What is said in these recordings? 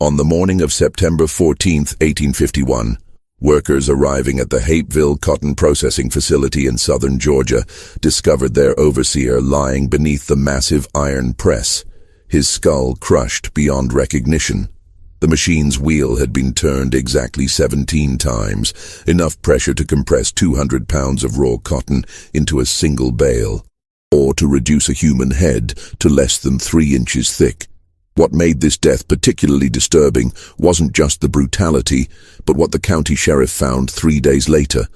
On the morning of September 14, 1851, workers arriving at the Hapeville cotton processing facility in southern Georgia discovered their overseer lying beneath the massive iron press, his skull crushed beyond recognition. The machine's wheel had been turned exactly 17 times, enough pressure to compress 200 pounds of raw cotton into a single bale, or to reduce a human head to less than 3 inches thick. What made this death particularly disturbing wasn't just the brutality, but what the county sheriff found 3 days later: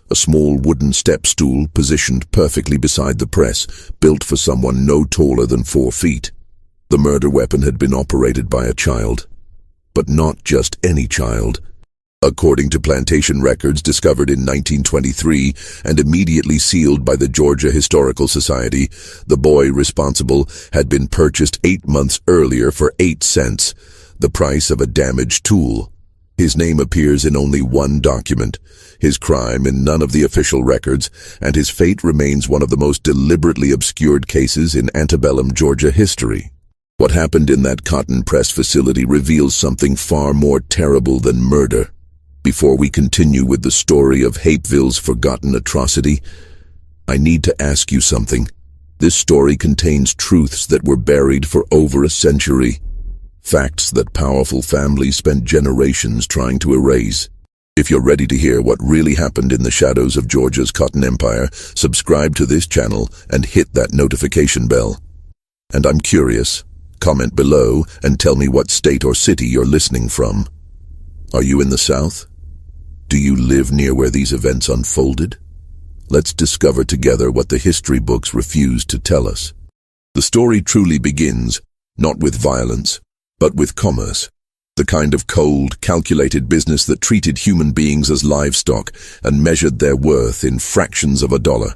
a small wooden step stool positioned perfectly beside the press, built for someone no taller than 4 feet. The murder weapon had been operated by a child. But not just any child. According to plantation records discovered in 1923 and immediately sealed by the Georgia Historical Society, the boy responsible had been purchased 8 months earlier for 8 cents, the price of a damaged tool. His name appears in only one document, his crime in none of the official records, and his fate remains one of the most deliberately obscured cases in antebellum Georgia history. What happened in that cotton press facility reveals something far more terrible than murder. Before we continue with the story of Hapeville's forgotten atrocity, I need to ask you something. This story contains truths that were buried for over a century, facts that powerful families spent generations trying to erase. If you're ready to hear what really happened in the shadows of Georgia's cotton empire, subscribe to this channel and hit that notification bell. And I'm curious. Comment below and tell me what state or city you're listening from. Are you in the South? Do you live near where these events unfolded? Let's discover together what the history books refuse to tell us. The story truly begins, not with violence, but with commerce. The kind of cold, calculated business that treated human beings as livestock and measured their worth in fractions of a dollar.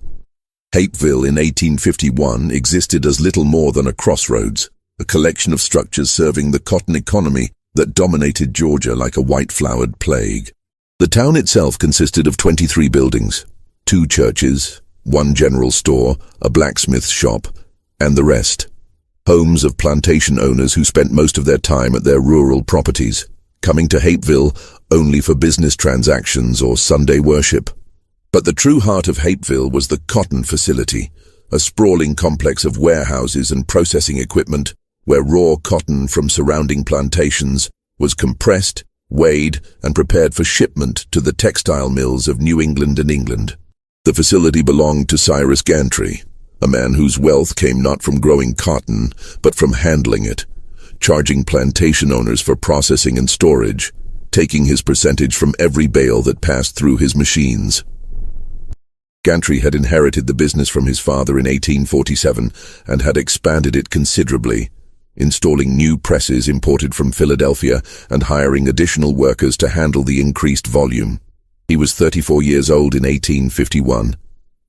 Hapeville in 1851 existed as little more than a crossroads, a collection of structures serving the cotton economy that dominated Georgia like a white-flowered plague. The town itself consisted of 23 buildings, 2 churches, 1 general store, a blacksmith shop, and the rest. Homes of plantation owners who spent most of their time at their rural properties, coming to Hapeville only for business transactions or Sunday worship. But the true heart of Hapeville was the cotton facility, a sprawling complex of warehouses and processing equipment where raw cotton from surrounding plantations was compressed, weighed, and prepared for shipment to the textile mills of New England and England. The facility belonged to Cyrus Gantry, a man whose wealth came not from growing cotton, but from handling it, charging plantation owners for processing and storage, taking his percentage from every bale that passed through his machines. Gantry had inherited the business from his father in 1847 and had expanded it considerably, installing new presses imported from Philadelphia and hiring additional workers to handle the increased volume. He was 34 years old in 1851,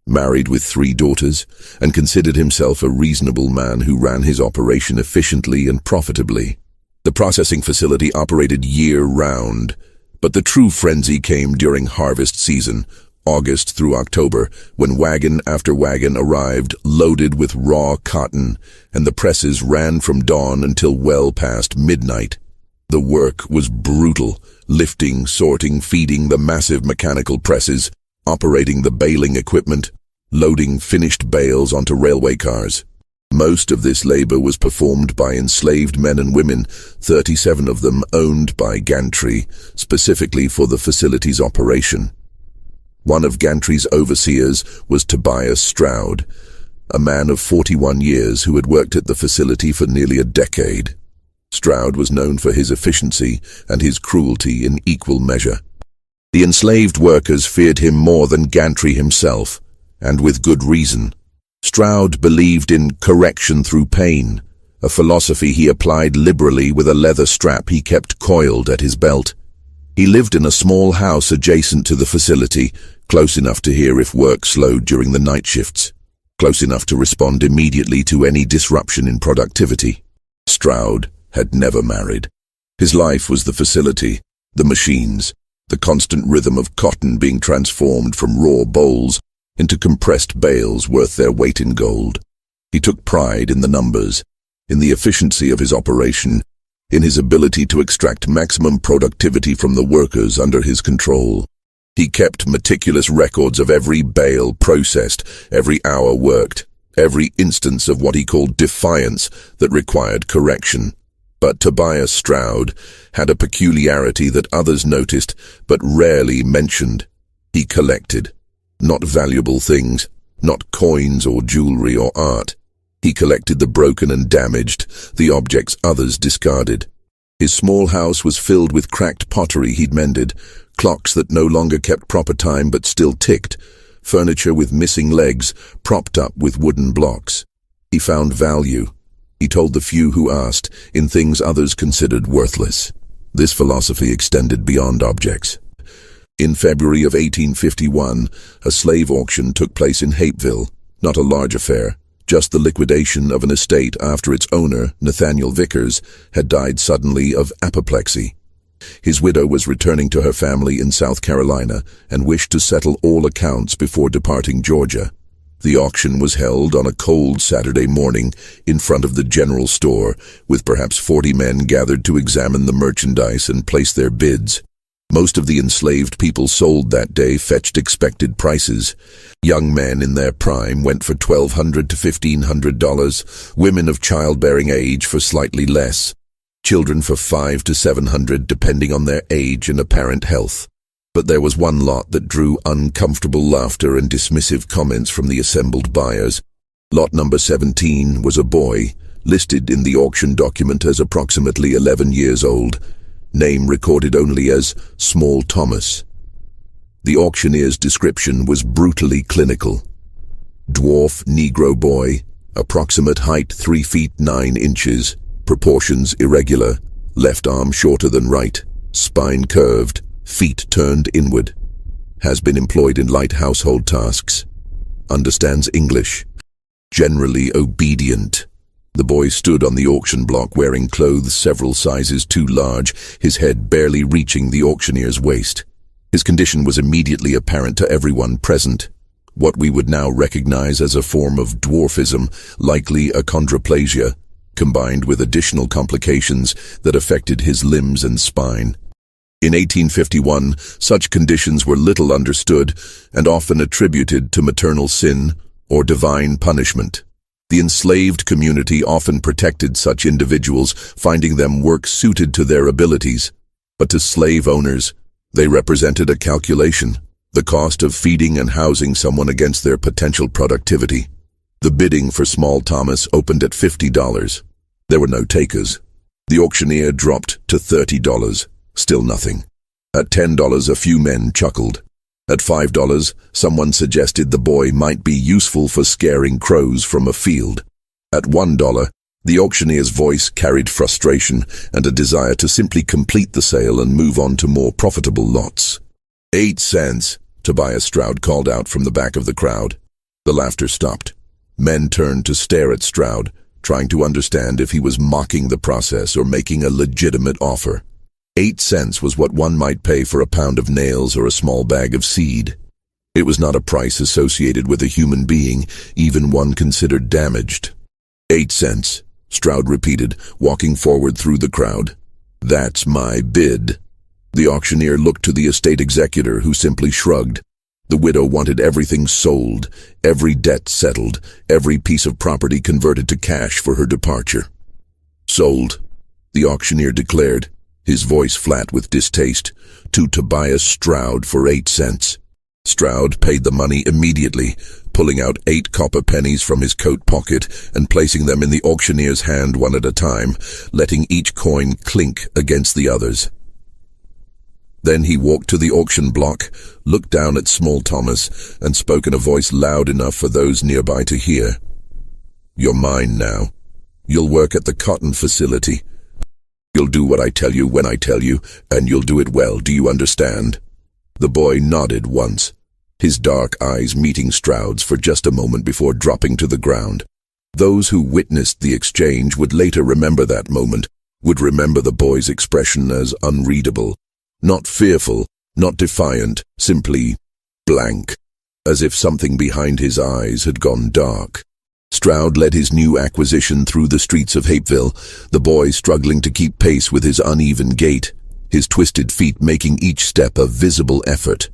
married with 3 daughters, and considered himself a reasonable man who ran his operation efficiently and profitably. The processing facility operated year-round, but the true frenzy came during harvest season, August through October, when wagon after wagon arrived loaded with raw cotton, and the presses ran from dawn until well past midnight. The work was brutal, lifting, sorting, feeding the massive mechanical presses, operating the baling equipment, loading finished bales onto railway cars. Most of this labor was performed by enslaved men and women, 37 of them owned by Gantry, specifically for the facility's operation. One of Gantry's overseers was Tobias Stroud, a man of 41 years who had worked at the facility for nearly a decade. Stroud was known for his efficiency and his cruelty in equal measure. The enslaved workers feared him more than Gantry himself, and with good reason. Stroud believed in correction through pain, a philosophy he applied liberally with a leather strap he kept coiled at his belt. He lived in a small house adjacent to the facility, close enough to hear if work slowed during the night shifts, close enough to respond immediately to any disruption in productivity. Stroud had never married. His life was the facility, the machines, the constant rhythm of cotton being transformed from raw bolls into compressed bales worth their weight in gold. He took pride in the numbers, in the efficiency of his operation, in his ability to extract maximum productivity from the workers under his control. He kept meticulous records of every bale processed, every hour worked, every instance of what he called defiance that required correction. But Tobias Stroud had a peculiarity that others noticed but rarely mentioned. He collected, not valuable things, not coins or jewelry or art. He collected the broken and damaged, the objects others discarded. His small house was filled with cracked pottery he'd mended, clocks that no longer kept proper time but still ticked, furniture with missing legs propped up with wooden blocks. He found value, he told the few who asked, in things others considered worthless. This philosophy extended beyond objects. In February of 1851, a slave auction took place in Hapeville, not a large affair, just the liquidation of an estate after its owner, Nathaniel Vickers, had died suddenly of apoplexy. His widow was returning to her family in South Carolina and wished to settle all accounts before departing Georgia. The auction was held on a cold Saturday morning in front of the general store, with perhaps 40 men gathered to examine the merchandise and place their bids. Most of the enslaved people sold that day fetched expected prices. Young men in their prime went for $1,200 to $1,500, women of childbearing age for slightly less, children for $500 to $700 depending on their age and apparent health. But there was one lot that drew uncomfortable laughter and dismissive comments from the assembled buyers. Lot number 17 was a boy, listed in the auction document as approximately 11 years old. Name recorded only as Small Thomas. The auctioneer's description was brutally clinical. Dwarf Negro boy, approximate height 3 feet 9 inches, proportions irregular, left arm shorter than right, spine curved, feet turned inward. Has been employed in light household tasks. Understands English. Generally obedient. The boy stood on the auction block wearing clothes several sizes too large, his head barely reaching the auctioneer's waist. His condition was immediately apparent to everyone present. What we would now recognize as a form of dwarfism, likely achondroplasia, combined with additional complications that affected his limbs and spine. In 1851, such conditions were little understood and often attributed to maternal sin or divine punishment. The enslaved community often protected such individuals, finding them work suited to their abilities. But to slave owners, they represented a calculation, the cost of feeding and housing someone against their potential productivity. The bidding for Small Thomas opened at $50. There were no takers. The auctioneer dropped to $30, still nothing. At $10, a few men chuckled. At $5, someone suggested the boy might be useful for scaring crows from a field. At $1, the auctioneer's voice carried frustration and a desire to simply complete the sale and move on to more profitable lots. 8 cents, Tobias Stroud called out from the back of the crowd. The laughter stopped. Men turned to stare at Stroud, trying to understand if he was mocking the process or making a legitimate offer. 8 cents was what one might pay for a pound of nails or a small bag of seed. It was not a price associated with a human being, even one considered damaged. 8 cents, Stroud repeated, walking forward through the crowd. That's my bid. The auctioneer looked to the estate executor, who simply shrugged. The widow wanted everything sold, every debt settled, every piece of property converted to cash for her departure. Sold, the auctioneer declared, his voice flat with distaste, to Tobias Stroud for 8 cents. Stroud paid the money immediately, pulling out 8 copper pennies from his coat pocket and placing them in the auctioneer's hand one at a time, letting each coin clink against the others. Then he walked to the auction block, looked down at Small Thomas, and spoke in a voice loud enough for those nearby to hear. You're mine now. You'll work at the cotton facility. You'll do what I tell you when I tell you, and you'll do it well, do you understand? The boy nodded once, his dark eyes meeting Stroud's for just a moment before dropping to the ground. Those who witnessed the exchange would later remember that moment, would remember the boy's expression as unreadable, not fearful, not defiant, simply blank, as if something behind his eyes had gone dark. Stroud led his new acquisition through the streets of Hapeville, the boy struggling to keep pace with his uneven gait, his twisted feet making each step a visible effort.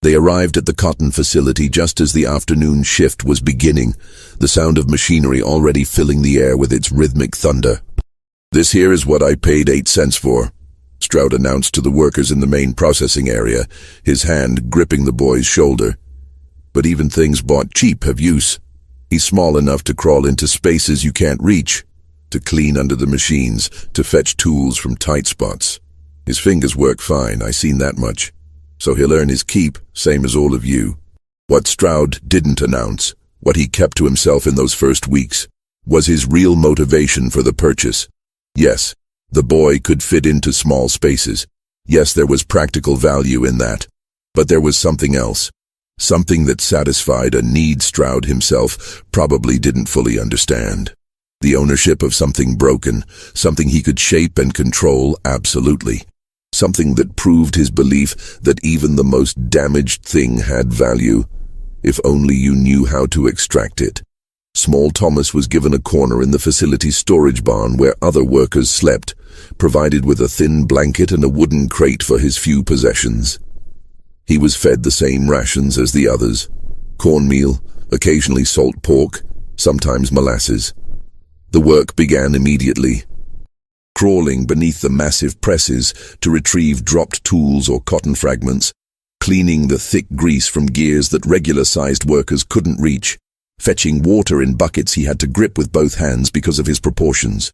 They arrived at the cotton facility just as the afternoon shift was beginning, the sound of machinery already filling the air with its rhythmic thunder. "This here is what I paid 8 cents for," Stroud announced to the workers in the main processing area, his hand gripping the boy's shoulder. "But even things bought cheap have use. He's small enough to crawl into spaces you can't reach, to clean under the machines, to fetch tools from tight spots. His fingers work fine, I seen that much. So he'll earn his keep, same as all of you." What Stroud didn't announce, what he kept to himself in those first weeks, was his real motivation for the purchase. Yes, the boy could fit into small spaces. Yes, there was practical value in that. But there was something else. Something that satisfied a need Stroud himself probably didn't fully understand. The ownership of something broken, something he could shape and control absolutely. Something that proved his belief that even the most damaged thing had value, if only you knew how to extract it. Small Thomas was given a corner in the facility's storage barn where other workers slept, provided with a thin blanket and a wooden crate for his few possessions. He was fed the same rations as the others: cornmeal, occasionally salt pork, sometimes molasses. The work began immediately. Crawling beneath the massive presses to retrieve dropped tools or cotton fragments, cleaning the thick grease from gears that regular-sized workers couldn't reach, fetching water in buckets he had to grip with both hands because of his proportions.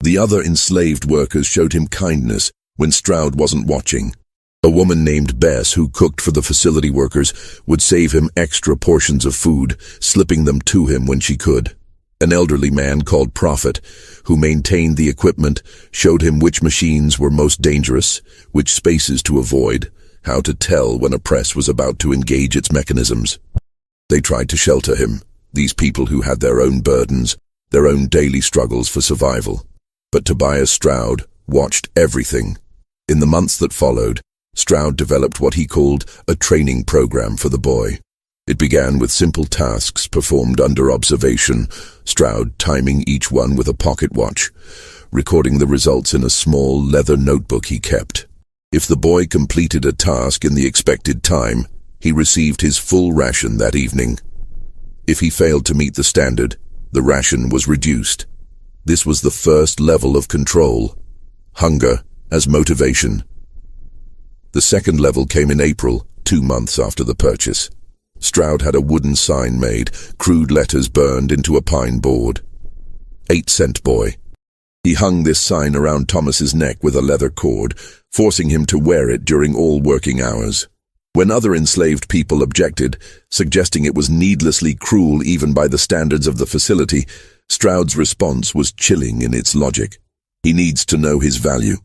The other enslaved workers showed him kindness when Stroud wasn't watching. A woman named Bess, who cooked for the facility workers, would save him extra portions of food, slipping them to him when she could. An elderly man called Prophet, who maintained the equipment, showed him which machines were most dangerous, which spaces to avoid, how to tell when a press was about to engage its mechanisms. They tried to shelter him, these people who had their own burdens, their own daily struggles for survival. But Tobias Stroud watched everything. In the months that followed, Stroud developed what he called a training program for the boy. It began with simple tasks performed under observation, Stroud timing each one with a pocket watch, recording the results in a small leather notebook he kept. If the boy completed a task in the expected time, he received his full ration that evening. If he failed to meet the standard, the ration was reduced. This was the first level of control, hunger as motivation. The second level came in April, 2 months after the purchase. Stroud had a wooden sign made, crude letters burned into a pine board. 8-cent boy. He hung this sign around Thomas's neck with a leather cord, forcing him to wear it during all working hours. When other enslaved people objected, suggesting it was needlessly cruel even by the standards of the facility, Stroud's response was chilling in its logic. He needs to know his value,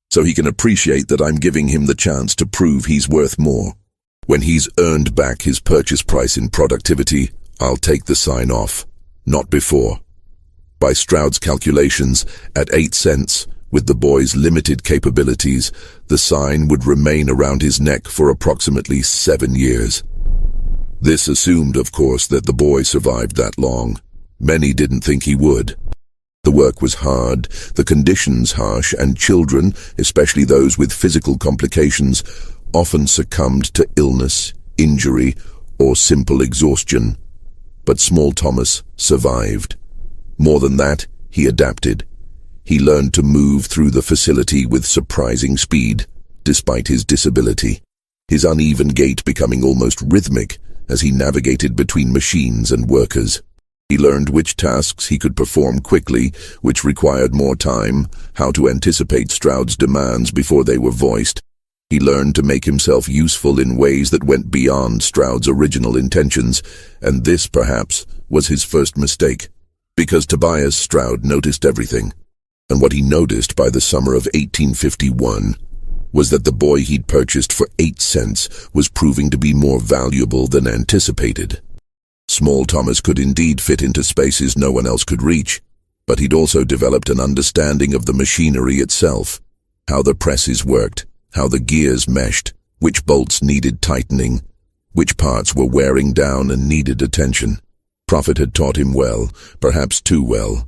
so he can appreciate that I'm giving him the chance to prove he's worth more. When he's earned back his purchase price in productivity, I'll take the sign off, not before. By Stroud's calculations, at 8 cents, with the boy's limited capabilities, the sign would remain around his neck for approximately 7 years. This assumed, of course, that the boy survived that long. Many didn't think he would. The work was hard, the conditions harsh, and children, especially those with physical complications, often succumbed to illness, injury, or simple exhaustion. But small Thomas survived. More than that, he adapted. He learned to move through the facility with surprising speed, despite his disability, his uneven gait becoming almost rhythmic as he navigated between machines and workers. He learned which tasks he could perform quickly, which required more time, how to anticipate Stroud's demands before they were voiced. He learned to make himself useful in ways that went beyond Stroud's original intentions, and this, perhaps, was his first mistake, because Tobias Stroud noticed everything. And what he noticed by the summer of 1851 was that the boy he'd purchased for 8 cents was proving to be more valuable than anticipated. Small Thomas could indeed fit into spaces no one else could reach, but he'd also developed an understanding of the machinery itself, how the presses worked, how the gears meshed, which bolts needed tightening, which parts were wearing down and needed attention. Prophet had taught him well, perhaps too well.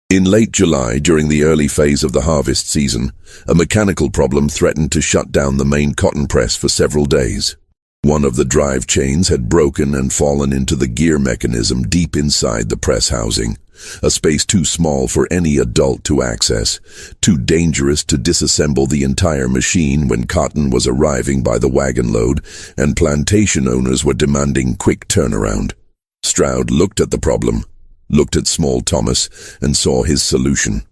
In late July, during the early phase of the harvest season, a mechanical problem threatened to shut down the main cotton press for several days. One of the drive chains had broken and fallen into the gear mechanism deep inside the press housing, a space too small for any adult to access, too dangerous to disassemble the entire machine when cotton was arriving by the wagon load and plantation owners were demanding quick turnaround. Stroud looked at the problem, looked at small Thomas, and saw his solution.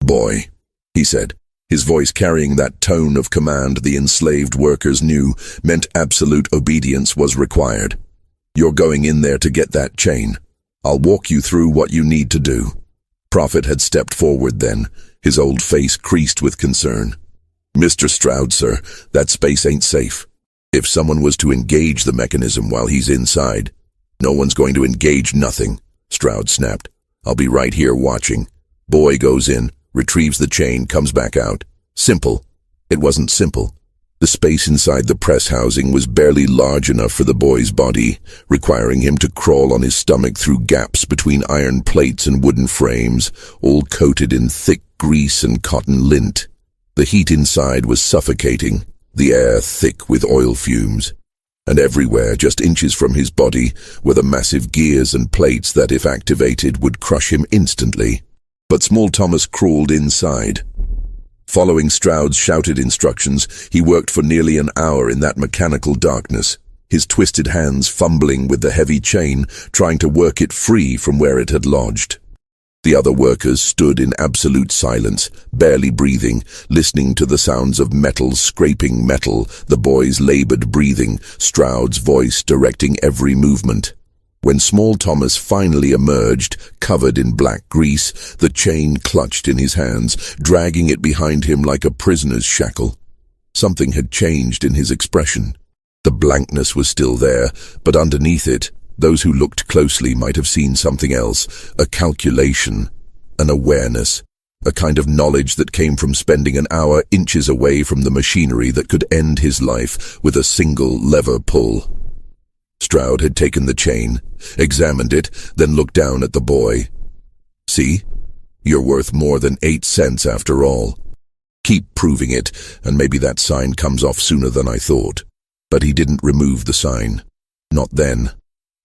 "Boy," he said, his voice carrying that tone of command the enslaved workers knew meant absolute obedience was required. "You're going in there to get that chain. I'll walk you through what you need to do." Prophet had stepped forward then, his old face creased with concern. "Mr. Stroud, sir, that space ain't safe. If someone was to engage the mechanism while he's inside—" "No one's going to engage nothing," Stroud snapped. "I'll be right here watching." Boy goes in, retrieves the chain, comes back out. Simple. It wasn't simple. The space inside the press housing was barely large enough for the boy's body, requiring him to crawl on his stomach through gaps between iron plates and wooden frames, all coated in thick grease and cotton lint. The heat inside was suffocating, the air thick with oil fumes. And everywhere, just inches from his body, were the massive gears and plates that, if activated, would crush him instantly. But small Thomas crawled inside. Following Stroud's shouted instructions, he worked for nearly an hour in that mechanical darkness, his twisted hands fumbling with the heavy chain, trying to work it free from where it had lodged. The other workers stood in absolute silence, barely breathing, listening to the sounds of metal scraping metal, the boy's labored breathing, Stroud's voice directing every movement. When small Thomas finally emerged, covered in black grease, the chain clutched in his hands, dragging it behind him like a prisoner's shackle. Something had changed in his expression. The blankness was still there, but underneath it, those who looked closely might have seen something else, a calculation, an awareness, a kind of knowledge that came from spending an hour inches away from the machinery that could end his life with a single lever pull. Stroud had taken the chain, examined it, then looked down at the boy. "See? You're worth more than 8 cents after all. Keep proving it, and maybe that sign comes off sooner than I thought." But he didn't remove the sign. Not then.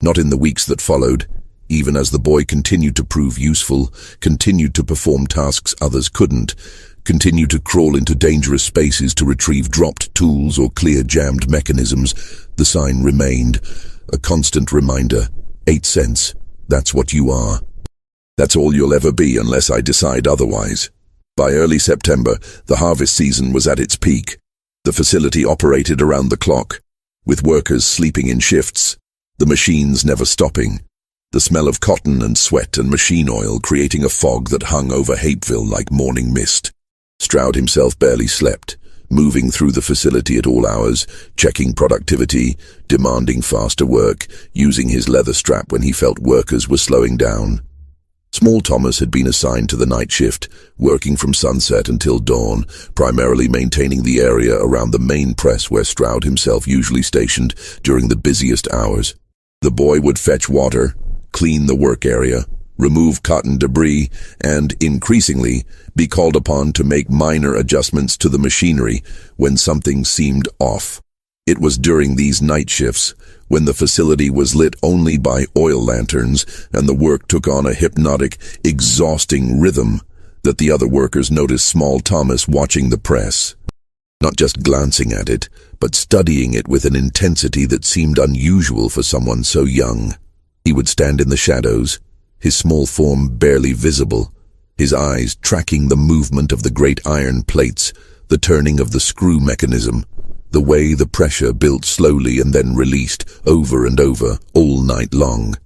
Not in the weeks that followed, even as the boy continued to prove useful, continued to perform tasks others couldn't, continued to crawl into dangerous spaces to retrieve dropped tools or clear jammed mechanisms. The sign remained, a constant reminder. 8 cents. That's what you are. That's all you'll ever be unless I decide otherwise. By early September, the harvest season was at its peak. The facility operated around the clock, with workers sleeping in shifts, the machines never stopping, the smell of cotton and sweat and machine oil creating a fog that hung over Hapeville like morning mist. Stroud himself barely slept, moving through the facility at all hours, checking productivity, demanding faster work, using his leather strap when he felt workers were slowing down. Small Thomas had been assigned to the night shift, working from sunset until dawn, primarily maintaining the area around the main press where Stroud himself usually stationed during the busiest hours. The boy would fetch water, clean the work area, remove cotton debris, and, increasingly, be called upon to make minor adjustments to the machinery when something seemed off. It was during these night shifts, when the facility was lit only by oil lanterns and the work took on a hypnotic, exhausting rhythm, that the other workers noticed small Thomas watching the press. Not just glancing at it, but studying it with an intensity that seemed unusual for someone so young. He would stand in the shadows, his small form barely visible, his eyes tracking the movement of the great iron plates, the turning of the screw mechanism, the way the pressure built slowly and then released over and over all night long.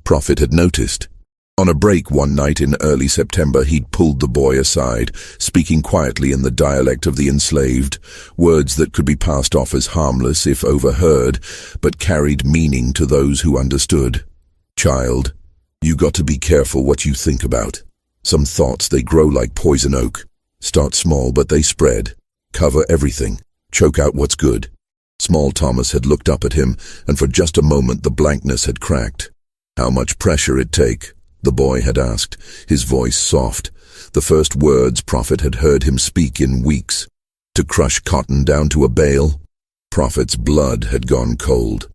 Prophet had noticed. On a break one night in early September, he'd pulled the boy aside, speaking quietly in the dialect of the enslaved, words that could be passed off as harmless if overheard, but carried meaning to those who understood. "Child, you got to be careful what you think about. Some thoughts, they grow like poison oak. Start small, but they spread. Cover everything. Choke out what's good." Small Thomas had looked up at him, and for just a moment the blankness had cracked. How much pressure it take? The boy had asked, his voice soft, the first words Prophet had heard him speak in weeks. To crush cotton down to a bale? Prophet's blood had gone cold.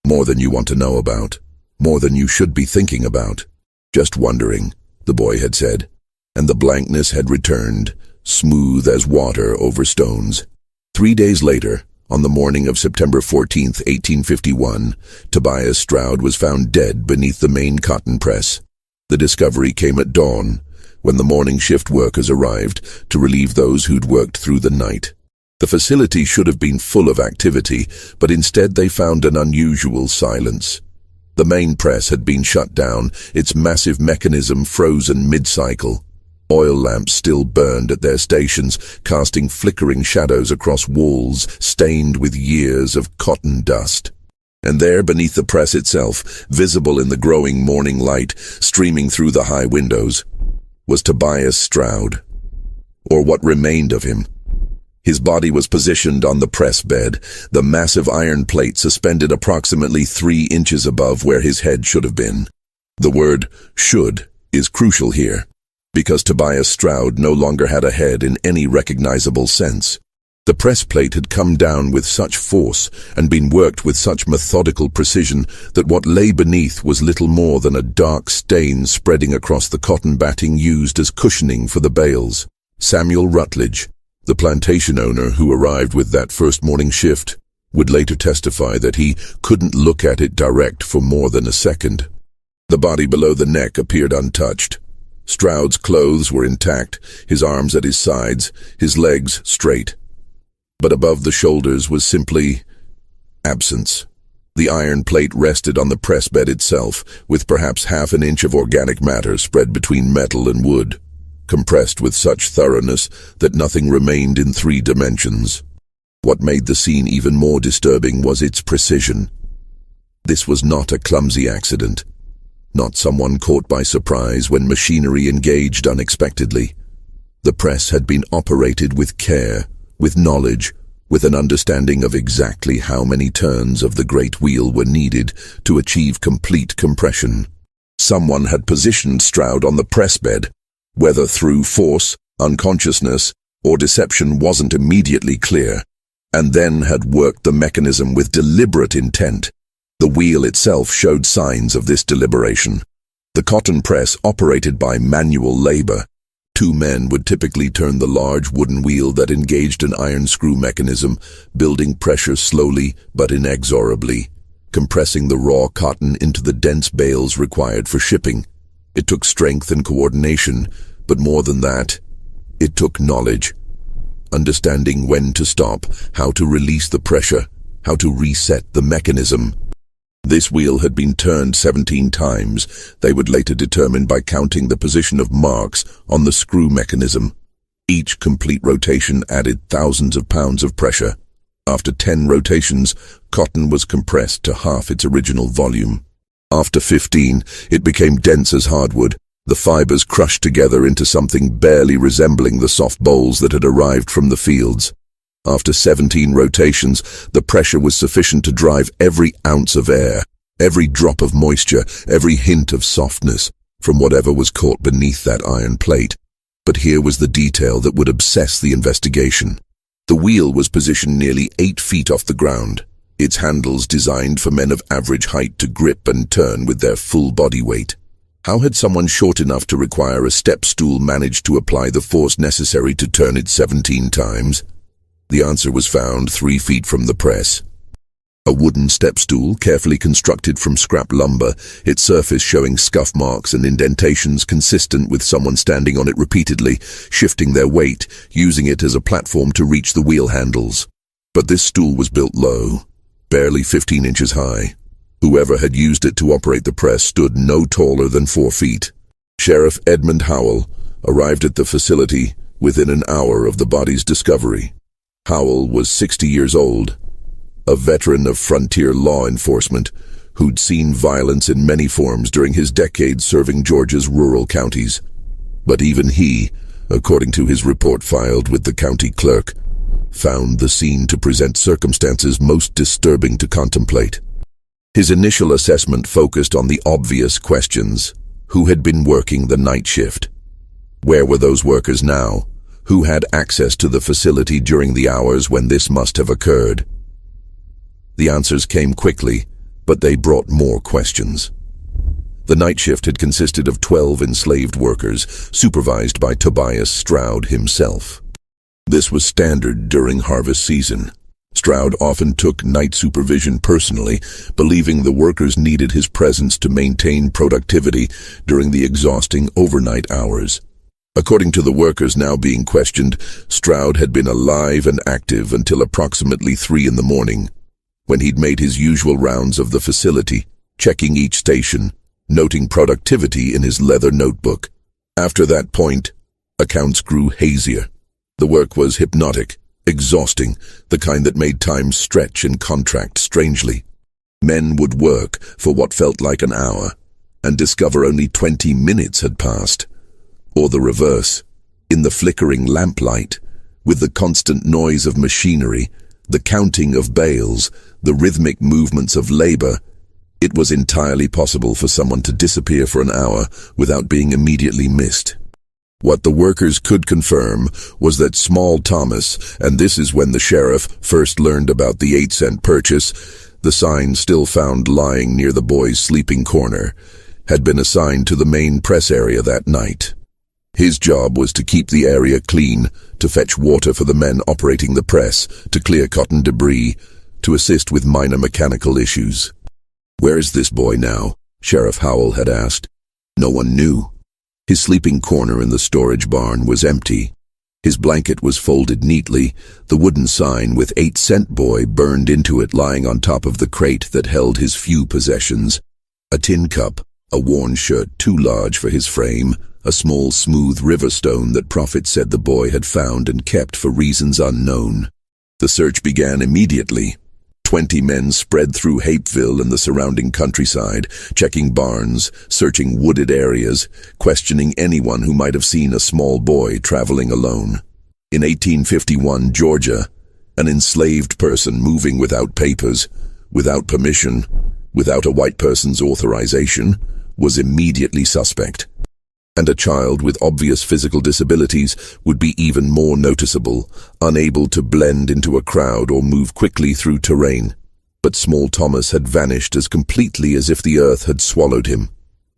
More than you want to know about. More than you should be thinking about. Just wondering, the boy had said, and the blankness had returned, smooth as water over stones. 3 days later, on the morning of September 14th, 1851, Tobias Stroud was found dead beneath the main cotton press. The discovery came at dawn, when the morning shift workers arrived to relieve those who'd worked through the night. The facility should have been full of activity, but instead they found an unusual silence. The main press had been shut down, its massive mechanism frozen mid-cycle. Oil lamps still burned at their stations, casting flickering shadows across walls stained with years of cotton dust. And there, beneath the press itself, visible in the growing morning light, streaming through the high windows, was Tobias Stroud, or what remained of him. His body was positioned on the press bed, the massive iron plate suspended approximately 3 inches above where his head should have been. The word should is crucial here, because Tobias Stroud no longer had a head in any recognizable sense. The press plate had come down with such force and been worked with such methodical precision that what lay beneath was little more than a dark stain spreading across the cotton batting used as cushioning for the bales. Samuel Rutledge, the plantation owner who arrived with that first morning shift, would later testify that he couldn't look at it direct for more than a second. The body below the neck appeared untouched. Stroud's clothes were intact, his arms at his sides, his legs straight. But above the shoulders was simply absence. The iron plate rested on the press bed itself, with perhaps half an inch of organic matter spread between metal and wood, compressed with such thoroughness that nothing remained in 3 dimensions. What made the scene even more disturbing was its precision. This was not a clumsy accident. Not someone caught by surprise when machinery engaged unexpectedly. The press had been operated with care, with knowledge, with an understanding of exactly how many turns of the great wheel were needed to achieve complete compression. Someone had positioned Stroud on the press bed, whether through force, unconsciousness, or deception wasn't immediately clear, and then had worked the mechanism with deliberate intent. The wheel itself showed signs of this deliberation. The cotton press operated by manual labor. 2 men would typically turn the large wooden wheel that engaged an iron screw mechanism, building pressure slowly but inexorably, compressing the raw cotton into the dense bales required for shipping. It took strength and coordination, but more than that, it took knowledge. Understanding when to stop, how to release the pressure, how to reset the mechanism. This wheel had been turned 17 times, they would later determine by counting the position of marks on the screw mechanism. Each complete rotation added thousands of pounds of pressure. After 10 rotations, cotton was compressed to half its original volume. After 15, it became dense as hardwood, the fibers crushed together into something barely resembling the soft bolls that had arrived from the fields. After 17 rotations, the pressure was sufficient to drive every ounce of air, every drop of moisture, every hint of softness from whatever was caught beneath that iron plate. But here was the detail that would obsess the investigation. The wheel was positioned nearly 8 feet off the ground, its handles designed for men of average height to grip and turn with their full body weight. How had someone short enough to require a step stool managed to apply the force necessary to turn it 17 times? The answer was found 3 feet from the press. A wooden step stool, carefully constructed from scrap lumber, its surface showing scuff marks and indentations consistent with someone standing on it repeatedly, shifting their weight, using it as a platform to reach the wheel handles. But this stool was built low, barely 15 inches high. Whoever had used it to operate the press stood no taller than 4 feet. Sheriff Edmund Howell arrived at the facility within an hour of the body's discovery. Howell was 60 years old, a veteran of frontier law enforcement who'd seen violence in many forms during his decades serving Georgia's rural counties. But even he, according to his report filed with the county clerk, found the scene to present circumstances most disturbing to contemplate. His initial assessment focused on the obvious questions. Who had been working the night shift? Where were those workers now? Who had access to the facility during the hours when this must have occurred? The answers came quickly, but they brought more questions. The night shift had consisted of 12 enslaved workers, supervised by Tobias Stroud himself. This was standard during harvest season. Stroud often took night supervision personally, believing the workers needed his presence to maintain productivity during the exhausting overnight hours. According to the workers now being questioned, Stroud had been alive and active until approximately 3 in the morning, when he'd made his usual rounds of the facility, checking each station, noting productivity in his leather notebook. After that point, accounts grew hazier. The work was hypnotic, exhausting, the kind that made time stretch and contract strangely. Men would work for what felt like an hour, and discover only 20 minutes had passed. Or the reverse, in the flickering lamplight, with the constant noise of machinery, the counting of bales, the rhythmic movements of labor, it was entirely possible for someone to disappear for an hour without being immediately missed. What the workers could confirm was that Small Thomas, and this is when the sheriff first learned about the 8-cent purchase, the sign still found lying near the boy's sleeping corner, had been assigned to the main press area that night. His job was to keep the area clean, to fetch water for the men operating the press, to clear cotton debris, to assist with minor mechanical issues. "Where is this boy now?" Sheriff Howell had asked. No one knew. His sleeping corner in the storage barn was empty. His blanket was folded neatly, the wooden sign with 8-cent boy burned into it lying on top of the crate that held his few possessions. A tin cup, a worn shirt too large for his frame, a small smooth river stone that Prophet said the boy had found and kept for reasons unknown. The search began immediately. 20 men spread through Hapeville and the surrounding countryside, checking barns, searching wooded areas, questioning anyone who might have seen a small boy traveling alone. In 1851 Georgia, an enslaved person moving without papers, without permission, without a white person's authorization, was immediately suspect. And a child with obvious physical disabilities would be even more noticeable, unable to blend into a crowd or move quickly through terrain. But Small Thomas had vanished as completely as if the earth had swallowed him.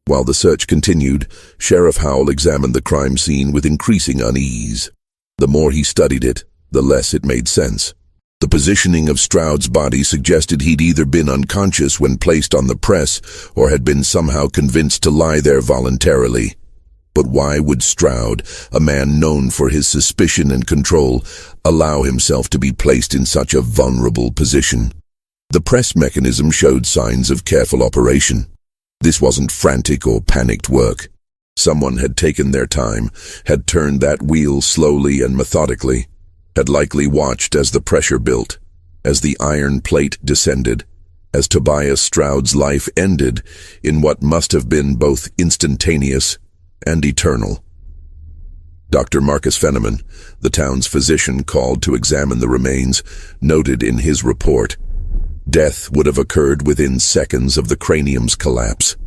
While the search continued, Sheriff Howell examined the crime scene with increasing unease. The more he studied it, the less it made sense. The positioning of Stroud's body suggested he'd either been unconscious when placed on the press or had been somehow convinced to lie there voluntarily. But why would Stroud, a man known for his suspicion and control, allow himself to be placed in such a vulnerable position? The press mechanism showed signs of careful operation. This wasn't frantic or panicked work. Someone had taken their time, had turned that wheel slowly and methodically, had likely watched as the pressure built, as the iron plate descended, as Tobias Stroud's life ended in what must have been both instantaneous and eternal. Dr. Marcus Fenneman, the town's physician called to examine the remains, noted in his report, death would have occurred within seconds of the cranium's collapse.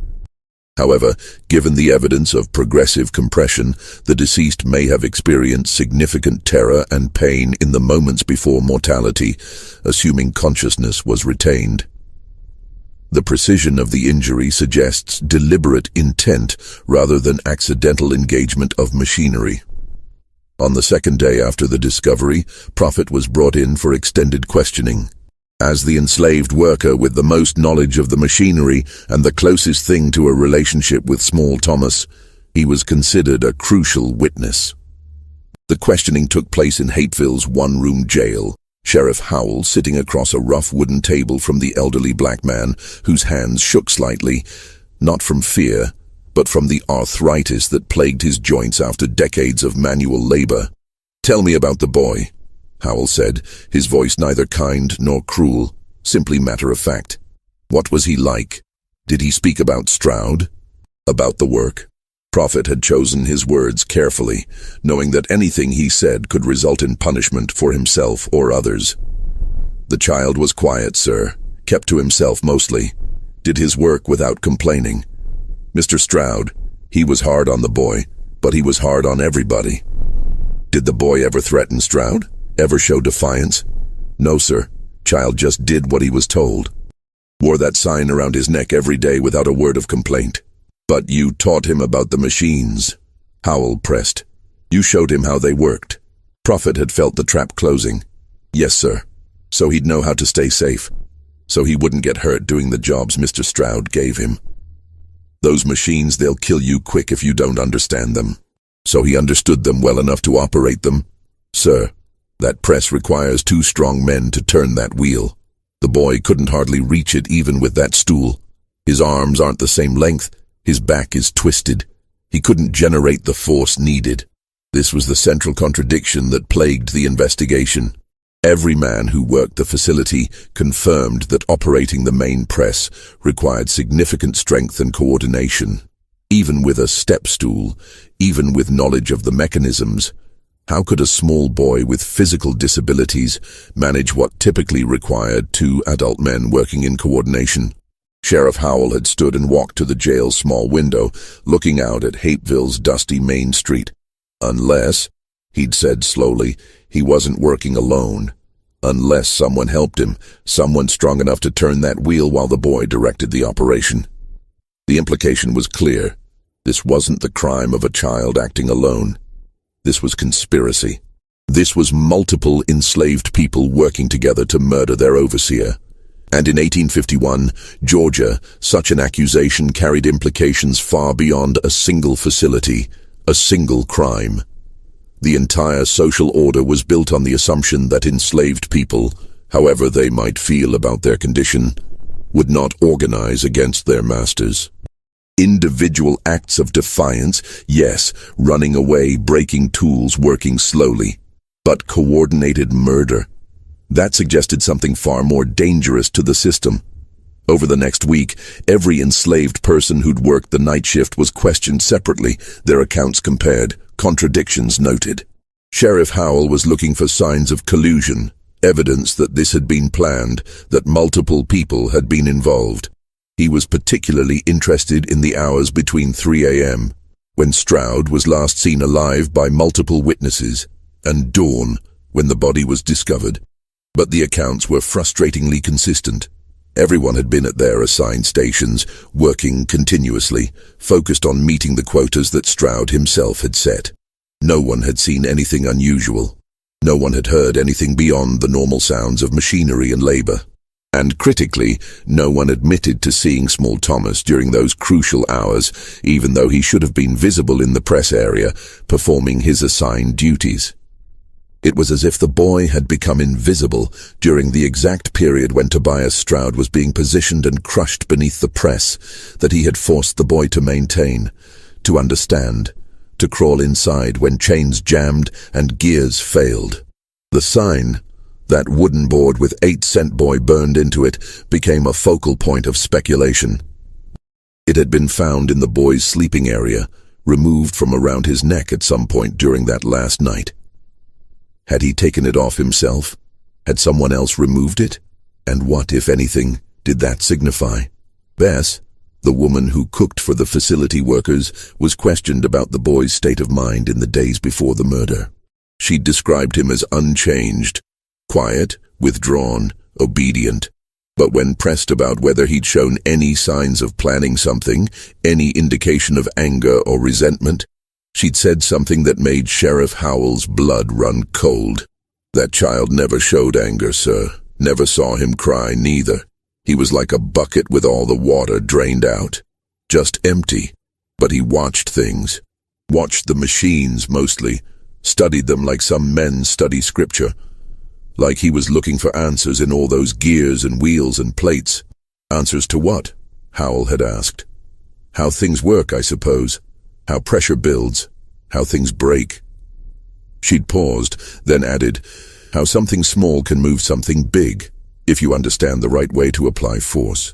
However, given the evidence of progressive compression, the deceased may have experienced significant terror and pain in the moments before mortality, assuming consciousness was retained. The precision of the injury suggests deliberate intent rather than accidental engagement of machinery. On the second day after the discovery, Prophet was brought in for extended questioning. As the enslaved worker with the most knowledge of the machinery and the closest thing to a relationship with Small Thomas, he was considered a crucial witness. The questioning took place in Hapeville's one-room jail, Sheriff Howell sitting across a rough wooden table from the elderly black man, whose hands shook slightly, not from fear, but from the arthritis that plagued his joints after decades of manual labor. "Tell me about the boy," Howell said, his voice neither kind nor cruel, simply matter-of-fact. "What was he like? Did he speak about Stroud? About the work?" Prophet had chosen his words carefully, knowing that anything he said could result in punishment for himself or others. "The child was quiet, sir, kept to himself mostly. did his work without complaining. Mr. Stroud, he was hard on the boy, but he was hard on everybody. Did the boy ever threaten Stroud? Ever show defiance? No, sir. Child just did what he was told. Wore that sign around his neck every day without a word of complaint. But you taught him about the machines. Howell pressed. You showed him how they worked. Prophet had felt the trap closing. Yes, sir. So he'd know how to stay safe. So he wouldn't get hurt doing the jobs Mr. Stroud gave him. Those machines, they'll kill you quick if you don't understand them. So he understood them well enough to operate them. Sir, that press requires 2 strong men to turn that wheel. The boy couldn't hardly reach it even with that stool. His arms aren't the same length. His back is twisted. He couldn't generate the force needed. This was the central contradiction that plagued the investigation. Every man who worked the facility confirmed that operating the main press required significant strength and coordination. Even with a step stool, even with knowledge of the mechanisms, how could a small boy with physical disabilities manage what typically required 2 adult men working in coordination? Sheriff Howell had stood and walked to the jail's small window, looking out at Hapeville's dusty Main Street. Unless, he'd said slowly, he wasn't working alone. Unless someone helped him, someone strong enough to turn that wheel while the boy directed the operation. The implication was clear. This wasn't the crime of a child acting alone. This was conspiracy. This was multiple enslaved people working together to murder their overseer. And in 1851, Georgia, such an accusation carried implications far beyond a single facility, a single crime. The entire social order was built on the assumption that enslaved people, however they might feel about their condition, would not organize against their masters. Individual acts of defiance, yes, running away, breaking tools, working slowly, but coordinated murder. That suggested something far more dangerous to the system. Over the next week, every enslaved person who'd worked the night shift was questioned separately, their accounts compared, contradictions noted. Sheriff Howell was looking for signs of collusion, evidence that this had been planned, that multiple people had been involved. He was particularly interested in the hours between 3 a.m., when Stroud was last seen alive by multiple witnesses, and dawn, when the body was discovered. But the accounts were frustratingly consistent. Everyone had been at their assigned stations, working continuously, focused on meeting the quotas that Stroud himself had set. No one had seen anything unusual. No one had heard anything beyond the normal sounds of machinery and labor. And critically, no one admitted to seeing Small Thomas during those crucial hours, even though he should have been visible in the press area, performing his assigned duties. It was as if the boy had become invisible during the exact period when Tobias Stroud was being positioned and crushed beneath the press that he had forced the boy to maintain, to understand, to crawl inside when chains jammed and gears failed. The sign, that wooden board with 8-cent boy burned into it, became a focal point of speculation. It had been found in the boy's sleeping area, removed from around his neck at some point during that last night. Had he taken it off himself? Had someone else removed it? And what, if anything, did that signify? Bess, the woman who cooked for the facility workers, was questioned about the boy's state of mind in the days before the murder. She'd described him as unchanged, quiet, withdrawn, obedient. But when pressed about whether he'd shown any signs of planning something, any indication of anger or resentment, she'd said something that made Sheriff Howell's blood run cold. That child never showed anger, sir. Never saw him cry, neither. He was like a bucket with all the water drained out. Just empty. But he watched things. Watched the machines, mostly. Studied them like some men study scripture. Like he was looking for answers in all those gears and wheels and plates. Answers to what? Howell had asked. How things work, I suppose. How pressure builds, how things break. She'd paused, then added, how something small can move something big, if you understand the right way to apply force.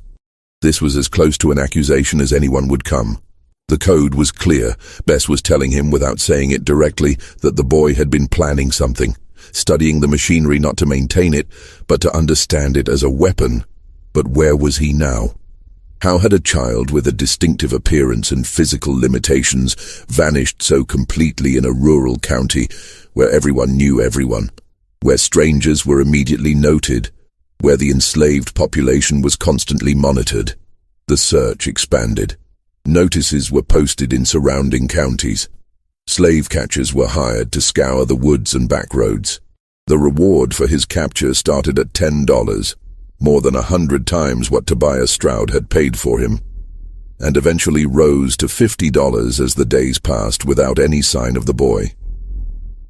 This was as close to an accusation as anyone would come. The code was clear. Bess was telling him without saying it directly that the boy had been planning something, studying the machinery not to maintain it, but to understand it as a weapon. But where was he now? How had a child with a distinctive appearance and physical limitations vanished so completely in a rural county where everyone knew everyone, where strangers were immediately noted, where the enslaved population was constantly monitored? The search expanded. Notices were posted in surrounding counties. Slave catchers were hired to scour the woods and back roads. The reward for his capture started at $10, more than 100 times what Tobias Stroud had paid for him, and eventually rose to $50 as the days passed without any sign of the boy.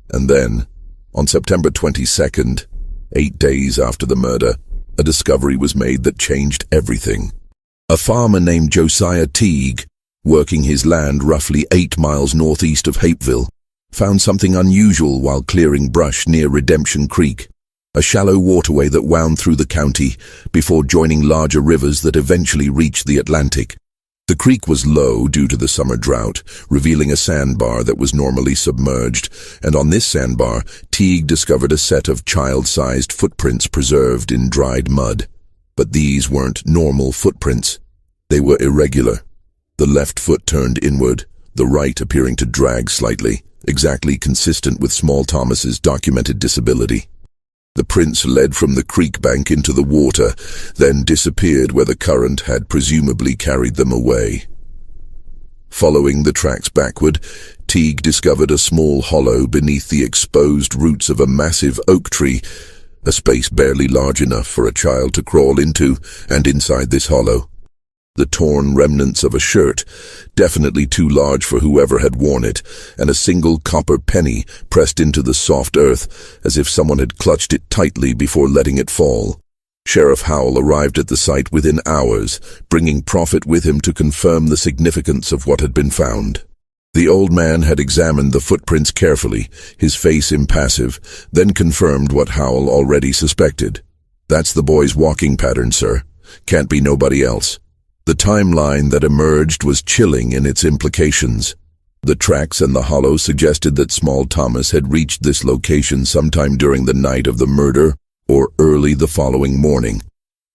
And then, on September 22nd, 8 days after the murder, a discovery was made that changed everything. A farmer named Josiah Teague, working his land roughly 8 miles northeast of Hapeville, found something unusual while clearing brush near Redemption Creek, a shallow waterway that wound through the county before joining larger rivers that eventually reached the Atlantic. The creek was low due to the summer drought, revealing a sandbar that was normally submerged, and on this sandbar, Teague discovered a set of child-sized footprints preserved in dried mud. But these weren't normal footprints. They were irregular. The left foot turned inward, the right appearing to drag slightly, exactly consistent with Small Thomas's documented disability. The prints led from the creek bank into the water, then disappeared where the current had presumably carried them away. Following the tracks backward, Teague discovered a small hollow beneath the exposed roots of a massive oak tree, a space barely large enough for a child to crawl into, and inside this hollow, the torn remnants of a shirt, definitely too large for whoever had worn it, and a single copper penny pressed into the soft earth as if someone had clutched it tightly before letting it fall. Sheriff Howell arrived at the site within hours, bringing Prophet with him to confirm the significance of what had been found. The old man had examined the footprints carefully, his face impassive, then confirmed what Howell already suspected. "That's the boy's walking pattern, sir. Can't be nobody else." The timeline that emerged was chilling in its implications. The tracks and the hollow suggested that Small Thomas had reached this location sometime during the night of the murder or early the following morning,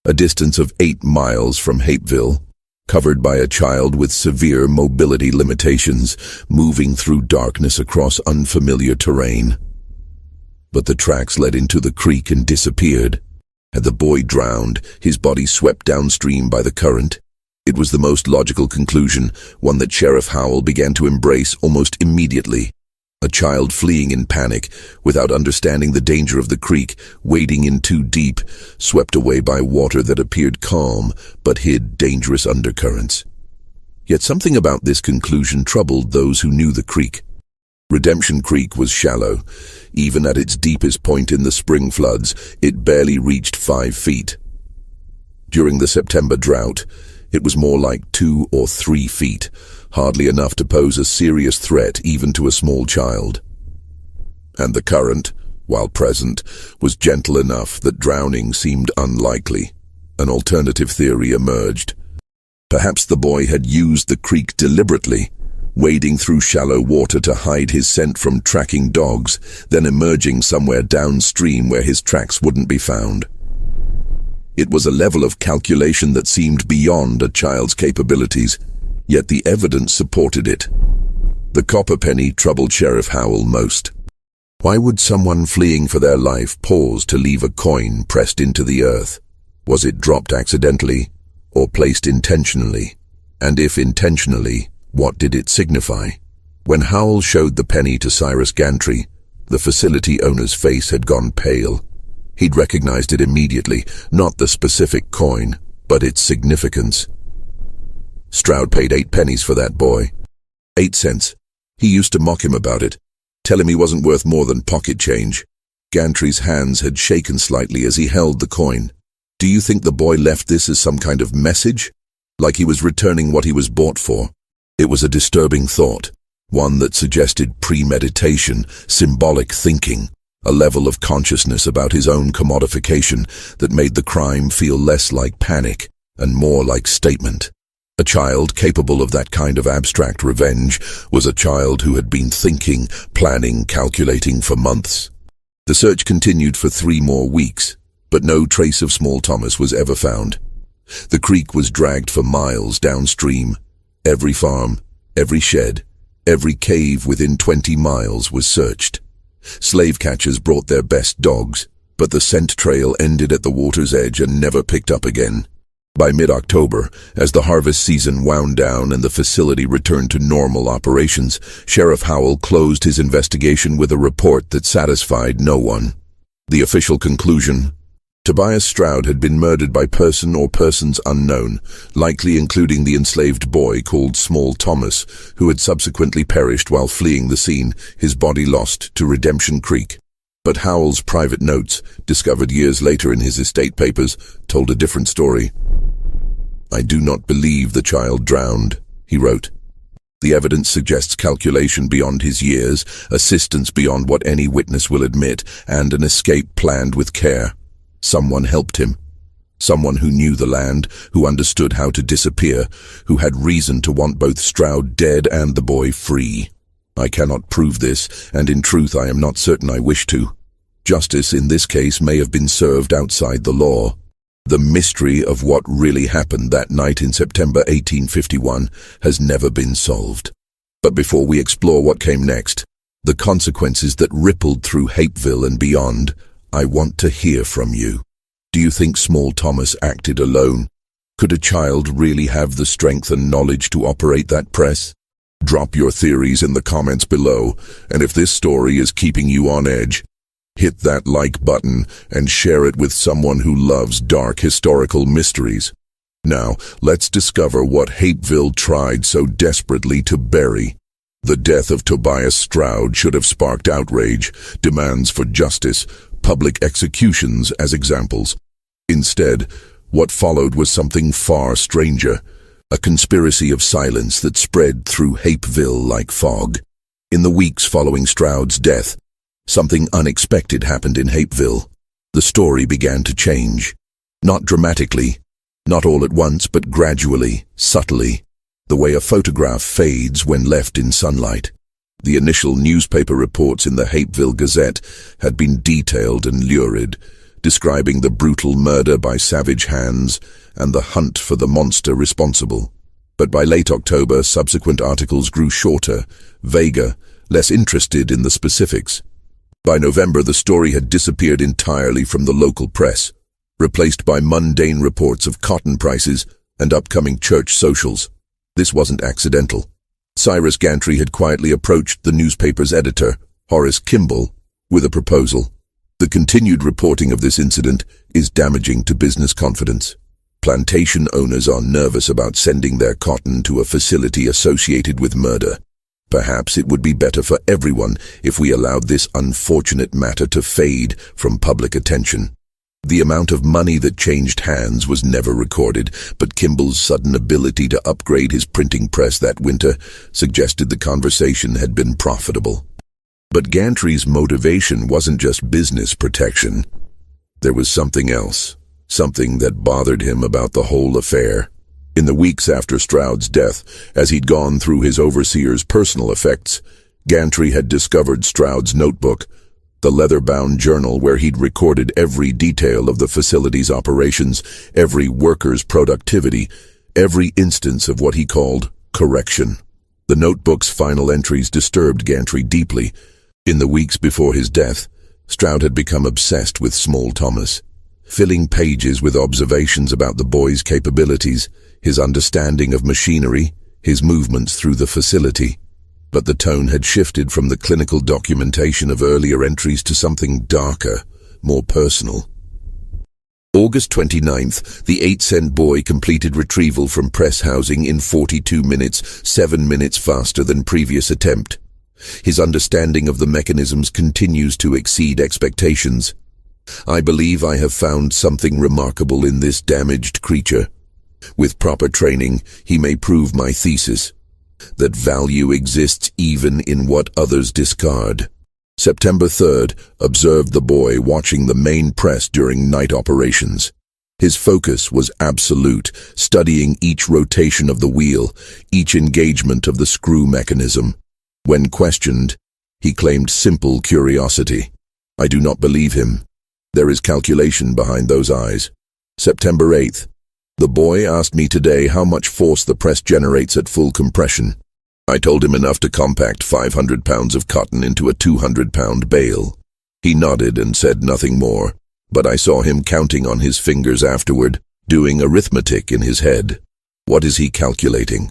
a distance of 8 miles from Hapeville, covered by a child with severe mobility limitations, moving through darkness across unfamiliar terrain. But the tracks led into the creek and disappeared. Had the boy drowned, his body swept downstream by the current? It was the most logical conclusion, one that Sheriff Howell began to embrace almost immediately. A child fleeing in panic, without understanding the danger of the creek, wading in too deep, swept away by water that appeared calm but hid dangerous undercurrents. Yet something about this conclusion troubled those who knew the creek. Redemption Creek was shallow. Even at its deepest point in the spring floods, it barely reached 5 feet. During the September drought, it was more like 2 or 3 feet, hardly enough to pose a serious threat even to a small child. And the current, while present, was gentle enough that drowning seemed unlikely. An alternative theory emerged. Perhaps the boy had used the creek deliberately, wading through shallow water to hide his scent from tracking dogs, then emerging somewhere downstream where his tracks wouldn't be found. It was a level of calculation that seemed beyond a child's capabilities, yet the evidence supported it. The copper penny troubled Sheriff Howell most. Why would someone fleeing for their life pause to leave a coin pressed into the earth? Was it dropped accidentally, or placed intentionally? And if intentionally, what did it signify? When Howell showed the penny to Cyrus Gantry, the facility owner's face had gone pale. He'd recognized it immediately, not the specific coin, but its significance. Stroud paid 8 pennies for that boy. 8 cents. He used to mock him about it, tell him he wasn't worth more than pocket change. Gantry's hands had shaken slightly as he held the coin. Do you think the boy left this as some kind of message? Like he was returning what he was bought for? It was a disturbing thought, one that suggested premeditation, symbolic thinking, a level of consciousness about his own commodification that made the crime feel less like panic and more like statement. A child capable of that kind of abstract revenge was a child who had been thinking, planning, calculating for months. The search continued for 3 more weeks, but no trace of Small Thomas was ever found. The creek was dragged for miles downstream. Every farm, every shed, every cave within 20 miles was searched. Slave catchers brought their best dogs, but the scent trail ended at the water's edge and never picked up again. By mid-October, as the harvest season wound down and the facility returned to normal operations, Sheriff Howell closed his investigation with a report that satisfied no one. The official conclusion: Tobias Stroud had been murdered by person or persons unknown, likely including the enslaved boy called Small Thomas, who had subsequently perished while fleeing the scene, his body lost to Redemption Creek. But Howell's private notes, discovered years later in his estate papers, told a different story. "I do not believe the child drowned," he wrote. "The evidence suggests calculation beyond his years, assistance beyond what any witness will admit, and an escape planned with care. Someone helped him. Someone who knew the land, who understood how to disappear, who had reason to want both Stroud dead and the boy free. I cannot prove this, and in truth I am not certain I wish to. Justice in this case may have been served outside the law. The mystery of what really happened that night in September 1851 has never been solved." But before we explore what came next, the consequences that rippled through Hapeville and beyond, I want to hear from you. Do you think Small Thomas acted alone? Could a child really have the strength and knowledge to operate that press? Drop your theories in the comments below, and if this story is keeping you on edge, hit that like button and share it with someone who loves dark historical mysteries. Now, let's discover what Hapeville tried so desperately to bury. The death of Tobias Stroud should have sparked outrage, demands for justice, public executions as examples. Instead, what followed was something far stranger, a conspiracy of silence that spread through Hapeville like fog. In the weeks following Stroud's death, something unexpected happened in Hapeville. The story began to change. Not dramatically, not all at once, but gradually, subtly, the way a photograph fades when left in sunlight. The initial newspaper reports in the Hapeville Gazette had been detailed and lurid, describing the brutal murder by savage hands and the hunt for the monster responsible. But by late October, subsequent articles grew shorter, vaguer, less interested in the specifics. By November, the story had disappeared entirely from the local press, replaced by mundane reports of cotton prices and upcoming church socials. This wasn't accidental. Cyrus Gantry had quietly approached the newspaper's editor, Horace Kimball, with a proposal. The continued reporting of this incident is damaging to business confidence. Plantation owners are nervous about sending their cotton to a facility associated with murder. Perhaps it would be better for everyone if we allowed this unfortunate matter to fade from public attention. The amount of money that changed hands was never recorded, but Kimball's sudden ability to upgrade his printing press that winter suggested the conversation had been profitable. But Gantry's motivation wasn't just business protection. There was something else, something that bothered him about the whole affair. In the weeks after Stroud's death, as he'd gone through his overseer's personal effects, Gantry had discovered Stroud's notebook, the leather-bound journal where he'd recorded every detail of the facility's operations, every worker's productivity, every instance of what he called correction. The notebook's final entries disturbed Gantry deeply. In the weeks before his death, Stroud had become obsessed with Small Thomas, filling pages with observations about the boy's capabilities, his understanding of machinery, his movements through the facility. But the tone had shifted from the clinical documentation of earlier entries to something darker, more personal. August 29th, the 8-cent boy completed retrieval from press housing in 42 minutes, 7 minutes faster than previous attempt. His understanding of the mechanisms continues to exceed expectations. "I believe I have found something remarkable in this damaged creature. With proper training, he may prove my thesis, that value exists even in what others discard." September 3rd, observed the boy watching the main press during night operations. His focus was absolute, studying each rotation of the wheel, each engagement of the screw mechanism. When questioned, he claimed simple curiosity. I do not believe him. There is calculation behind those eyes. September 8th, The boy asked me today how much force the press generates at full compression. I told him enough to compact 500 pounds of cotton into a 200-pound bale. He nodded and said nothing more, but I saw him counting on his fingers afterward, doing arithmetic in his head. What is he calculating?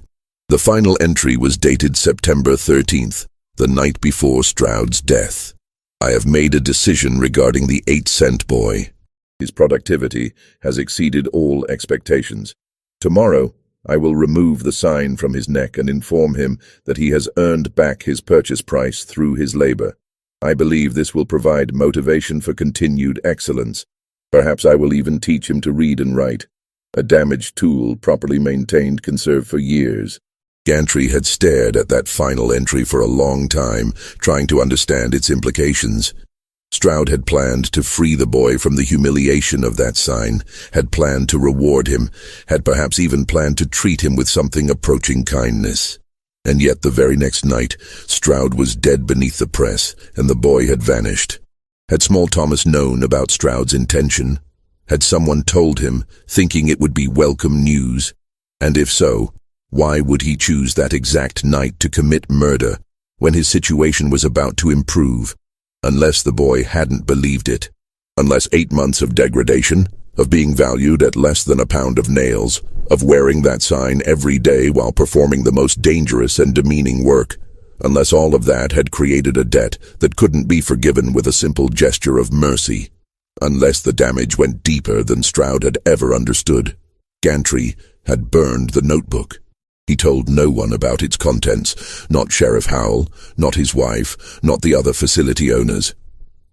The final entry was dated September 13th, the night before Stroud's death. I have made a decision regarding the 8-cent boy. His productivity has exceeded all expectations. Tomorrow, I will remove the sign from his neck and inform him that he has earned back his purchase price through his labor. I believe this will provide motivation for continued excellence. Perhaps I will even teach him to read and write. A damaged tool properly maintained can serve for years. Gantry had stared at that final entry for a long time, trying to understand its implications. Stroud had planned to free the boy from the humiliation of that sign, had planned to reward him, had perhaps even planned to treat him with something approaching kindness. And yet the very next night, Stroud was dead beneath the press, and the boy had vanished. Had Small Thomas known about Stroud's intention? Had someone told him, thinking it would be welcome news? And if so, why would he choose that exact night to commit murder, when his situation was about to improve? Unless the boy hadn't believed it. Unless 8 months of degradation, of being valued at less than a pound of nails, of wearing that sign every day while performing the most dangerous and demeaning work. Unless all of that had created a debt that couldn't be forgiven with a simple gesture of mercy. Unless the damage went deeper than Stroud had ever understood. Gantry had burned the notebook. He told no one about its contents, not Sheriff Howell, not his wife, not the other facility owners.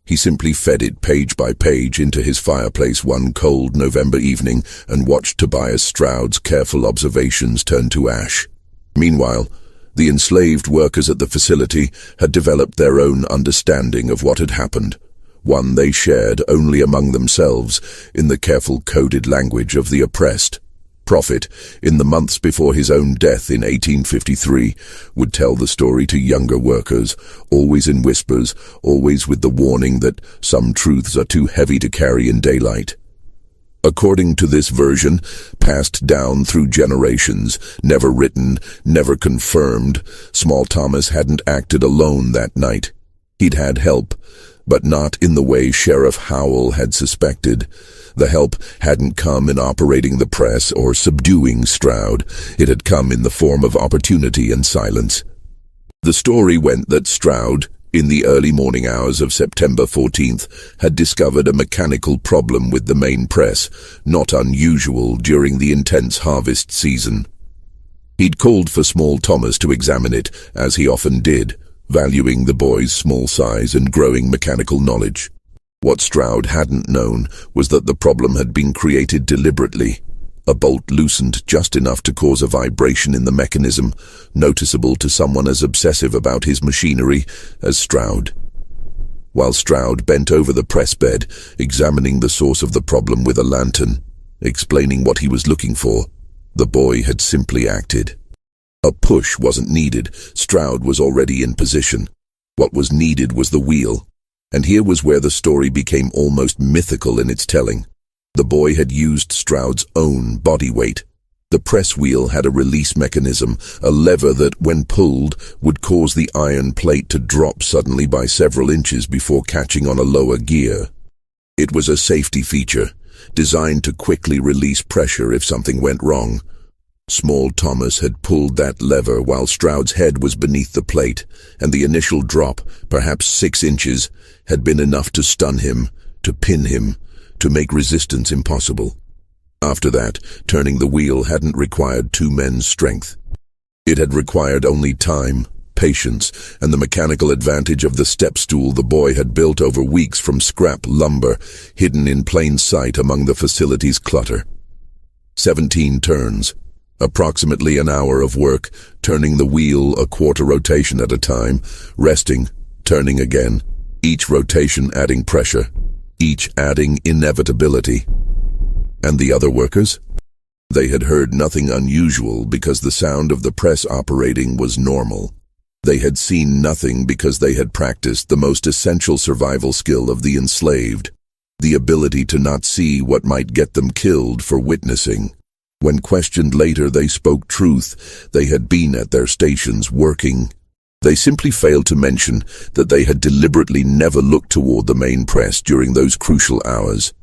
He simply fed it page by page into his fireplace one cold November evening and watched Tobias Stroud's careful observations turn to ash. Meanwhile, the enslaved workers at the facility had developed their own understanding of what had happened, one they shared only among themselves in the careful coded language of the oppressed. Prophet, in the months before his own death in 1853, would tell the story to younger workers, always in whispers, always with the warning that some truths are too heavy to carry in daylight. According to this version, passed down through generations, never written, never confirmed, Small Thomas hadn't acted alone that night. He'd had help, but not in the way Sheriff Howell had suspected. The help hadn't come in operating the press or subduing Stroud. It had come in the form of opportunity and silence. The story went that Stroud, in the early morning hours of September 14th, had discovered a mechanical problem with the main press, not unusual during the intense harvest season. He'd called for Small Thomas to examine it, as he often did, valuing the boy's small size and growing mechanical knowledge. What Stroud hadn't known was that the problem had been created deliberately. A bolt loosened just enough to cause a vibration in the mechanism, noticeable to someone as obsessive about his machinery as Stroud. While Stroud bent over the press bed, examining the source of the problem with a lantern, explaining what he was looking for, the boy had simply acted. A push wasn't needed. Stroud was already in position. What was needed was the wheel. And here was where the story became almost mythical in its telling. The boy had used Stroud's own body weight. The press wheel had a release mechanism, a lever that, when pulled, would cause the iron plate to drop suddenly by several inches before catching on a lower gear. It was a safety feature, designed to quickly release pressure if something went wrong. Small Thomas had pulled that lever while Stroud's head was beneath the plate, and the initial drop, perhaps 6 inches, had been enough to stun him, to pin him, to make resistance impossible. After that, turning the wheel hadn't required 2 men's strength. It had required only time, patience, and the mechanical advantage of the step stool the boy had built over weeks from scrap lumber, hidden in plain sight among the facility's clutter. 17 turns. Approximately an hour of work, turning the wheel a quarter rotation at a time, resting, turning again, each rotation adding pressure, each adding inevitability. And the other workers? They had heard nothing unusual because the sound of the press operating was normal. They had seen nothing because they had practiced the most essential survival skill of the enslaved, the ability to not see what might get them killed for witnessing. When questioned later, they spoke truth. They had been at their stations working. They simply failed to mention that they had deliberately never looked toward the main press during those crucial hours,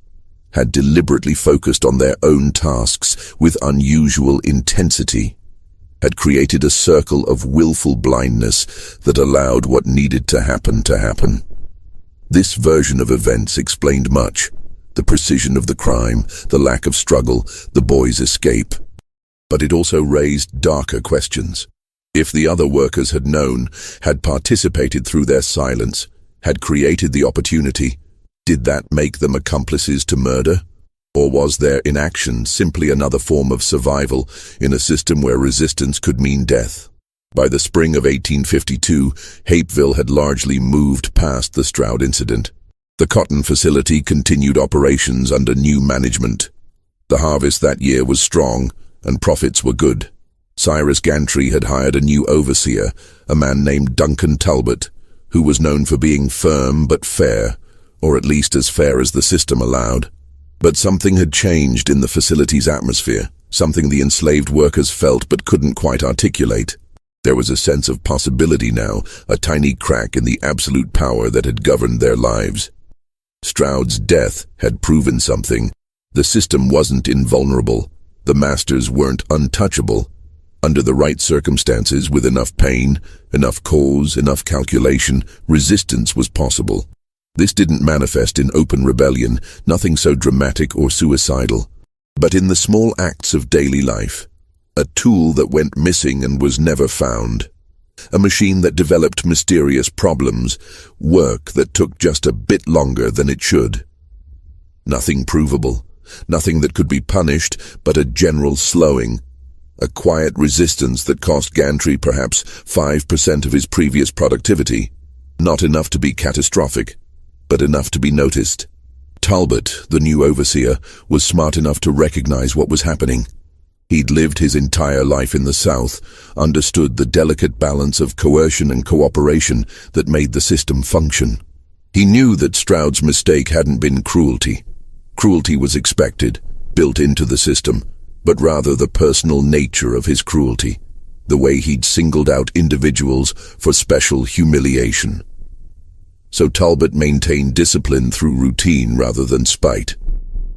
had deliberately focused on their own tasks with unusual intensity, had created a circle of willful blindness that allowed what needed to happen to happen. This version of events explained much: the precision of the crime, the lack of struggle, the boy's escape. But it also raised darker questions. If the other workers had known, had participated through their silence, had created the opportunity, did that make them accomplices to murder? Or was their inaction simply another form of survival in a system where resistance could mean death? By the spring of 1852, Hapeville had largely moved past the Stroud incident. The cotton facility continued operations under new management. The harvest that year was strong, and profits were good. Cyrus Gantry had hired a new overseer, a man named Duncan Talbot, who was known for being firm but fair, or at least as fair as the system allowed. But something had changed in the facility's atmosphere, something the enslaved workers felt but couldn't quite articulate. There was a sense of possibility now, a tiny crack in the absolute power that had governed their lives. Stroud's death had proven something. The system wasn't invulnerable. The masters weren't untouchable. Under the right circumstances, with enough pain, enough cause, enough calculation, resistance was possible. This didn't manifest in open rebellion, nothing so dramatic or suicidal, but in the small acts of daily life. A tool that went missing and was never found. A machine that developed mysterious problems, work that took just a bit longer than it should. Nothing provable, nothing that could be punished, but a general slowing. A quiet resistance that cost Gantry perhaps 5% of his previous productivity. Not enough to be catastrophic, but enough to be noticed. Talbot, the new overseer, was smart enough to recognize what was happening. He'd lived his entire life in the South, understood the delicate balance of coercion and cooperation that made the system function. He knew that Stroud's mistake hadn't been cruelty. Cruelty was expected, built into the system, but rather the personal nature of his cruelty, the way he'd singled out individuals for special humiliation. So Talbot maintained discipline through routine rather than spite,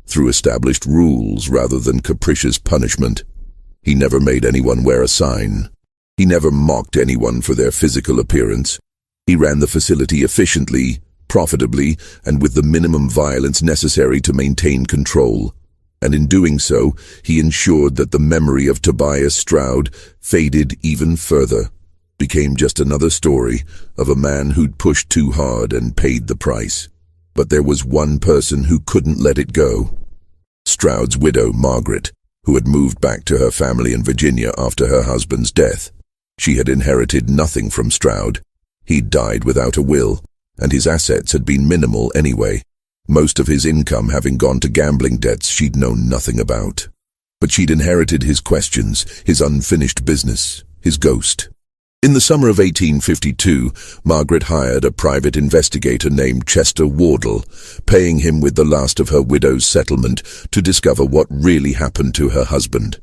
through established rules rather than capricious punishment. He never made anyone wear a sign. He never mocked anyone for their physical appearance. He ran the facility efficiently, profitably, and with the minimum violence necessary to maintain control. And in doing so, he ensured that the memory of Tobias Stroud faded even further, became just another story of a man who'd pushed too hard and paid the price. But there was one person who couldn't let it go. Stroud's widow, Margaret, who had moved back to her family in Virginia after her husband's death. She had inherited nothing from Stroud. He'd died without a will, and his assets had been minimal anyway, most of his income having gone to gambling debts she'd known nothing about. But she'd inherited his questions, his unfinished business, his ghost. In the summer of 1852, Margaret hired a private investigator named Chester Wardle, paying him with the last of her widow's settlement to discover what really happened to her husband.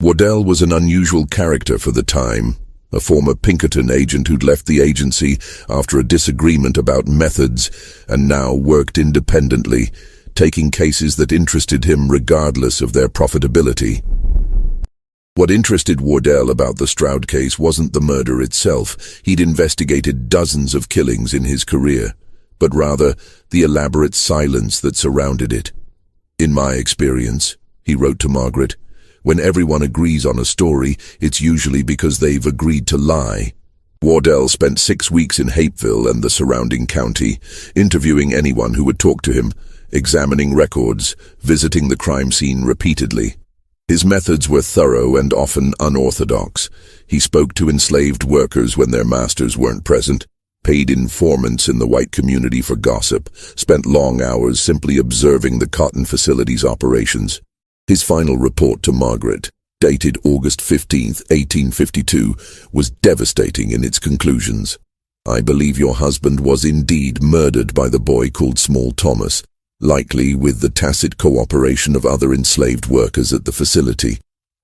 Wardle was an unusual character for the time, a former Pinkerton agent who'd left the agency after a disagreement about methods and now worked independently, taking cases that interested him regardless of their profitability. What interested Wardle about the Stroud case wasn't the murder itself. He'd investigated dozens of killings in his career, but rather the elaborate silence that surrounded it. "In my experience," he wrote to Margaret, "when everyone agrees on a story, it's usually because they've agreed to lie." Wardle spent 6 weeks in Hapeville and the surrounding county, interviewing anyone who would talk to him, examining records, visiting the crime scene repeatedly. His methods were thorough and often unorthodox. He spoke to enslaved workers when their masters weren't present, paid informants in the white community for gossip, spent long hours simply observing the cotton facility's operations. His final report to Margaret, dated August 15, 1852, was devastating in its conclusions. "I believe your husband was indeed murdered by the boy called Small Thomas, likely with the tacit cooperation of other enslaved workers at the facility.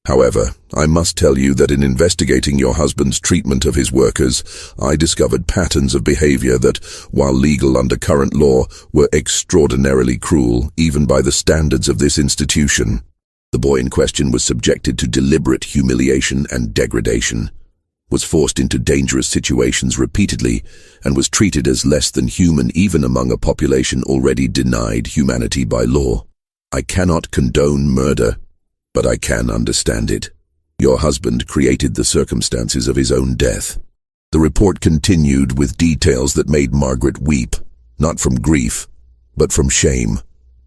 However, I must tell you that in investigating your husband's treatment of his workers, I discovered patterns of behavior that, while legal under current law, were extraordinarily cruel, even by the standards of this institution. The boy in question was subjected to deliberate humiliation and degradation, was forced into dangerous situations repeatedly, and was treated as less than human even among a population already denied humanity by law. I cannot condone murder, but I can understand it. Your husband created the circumstances of his own death. The report continued with details that made Margaret weep, not from grief, but from shame.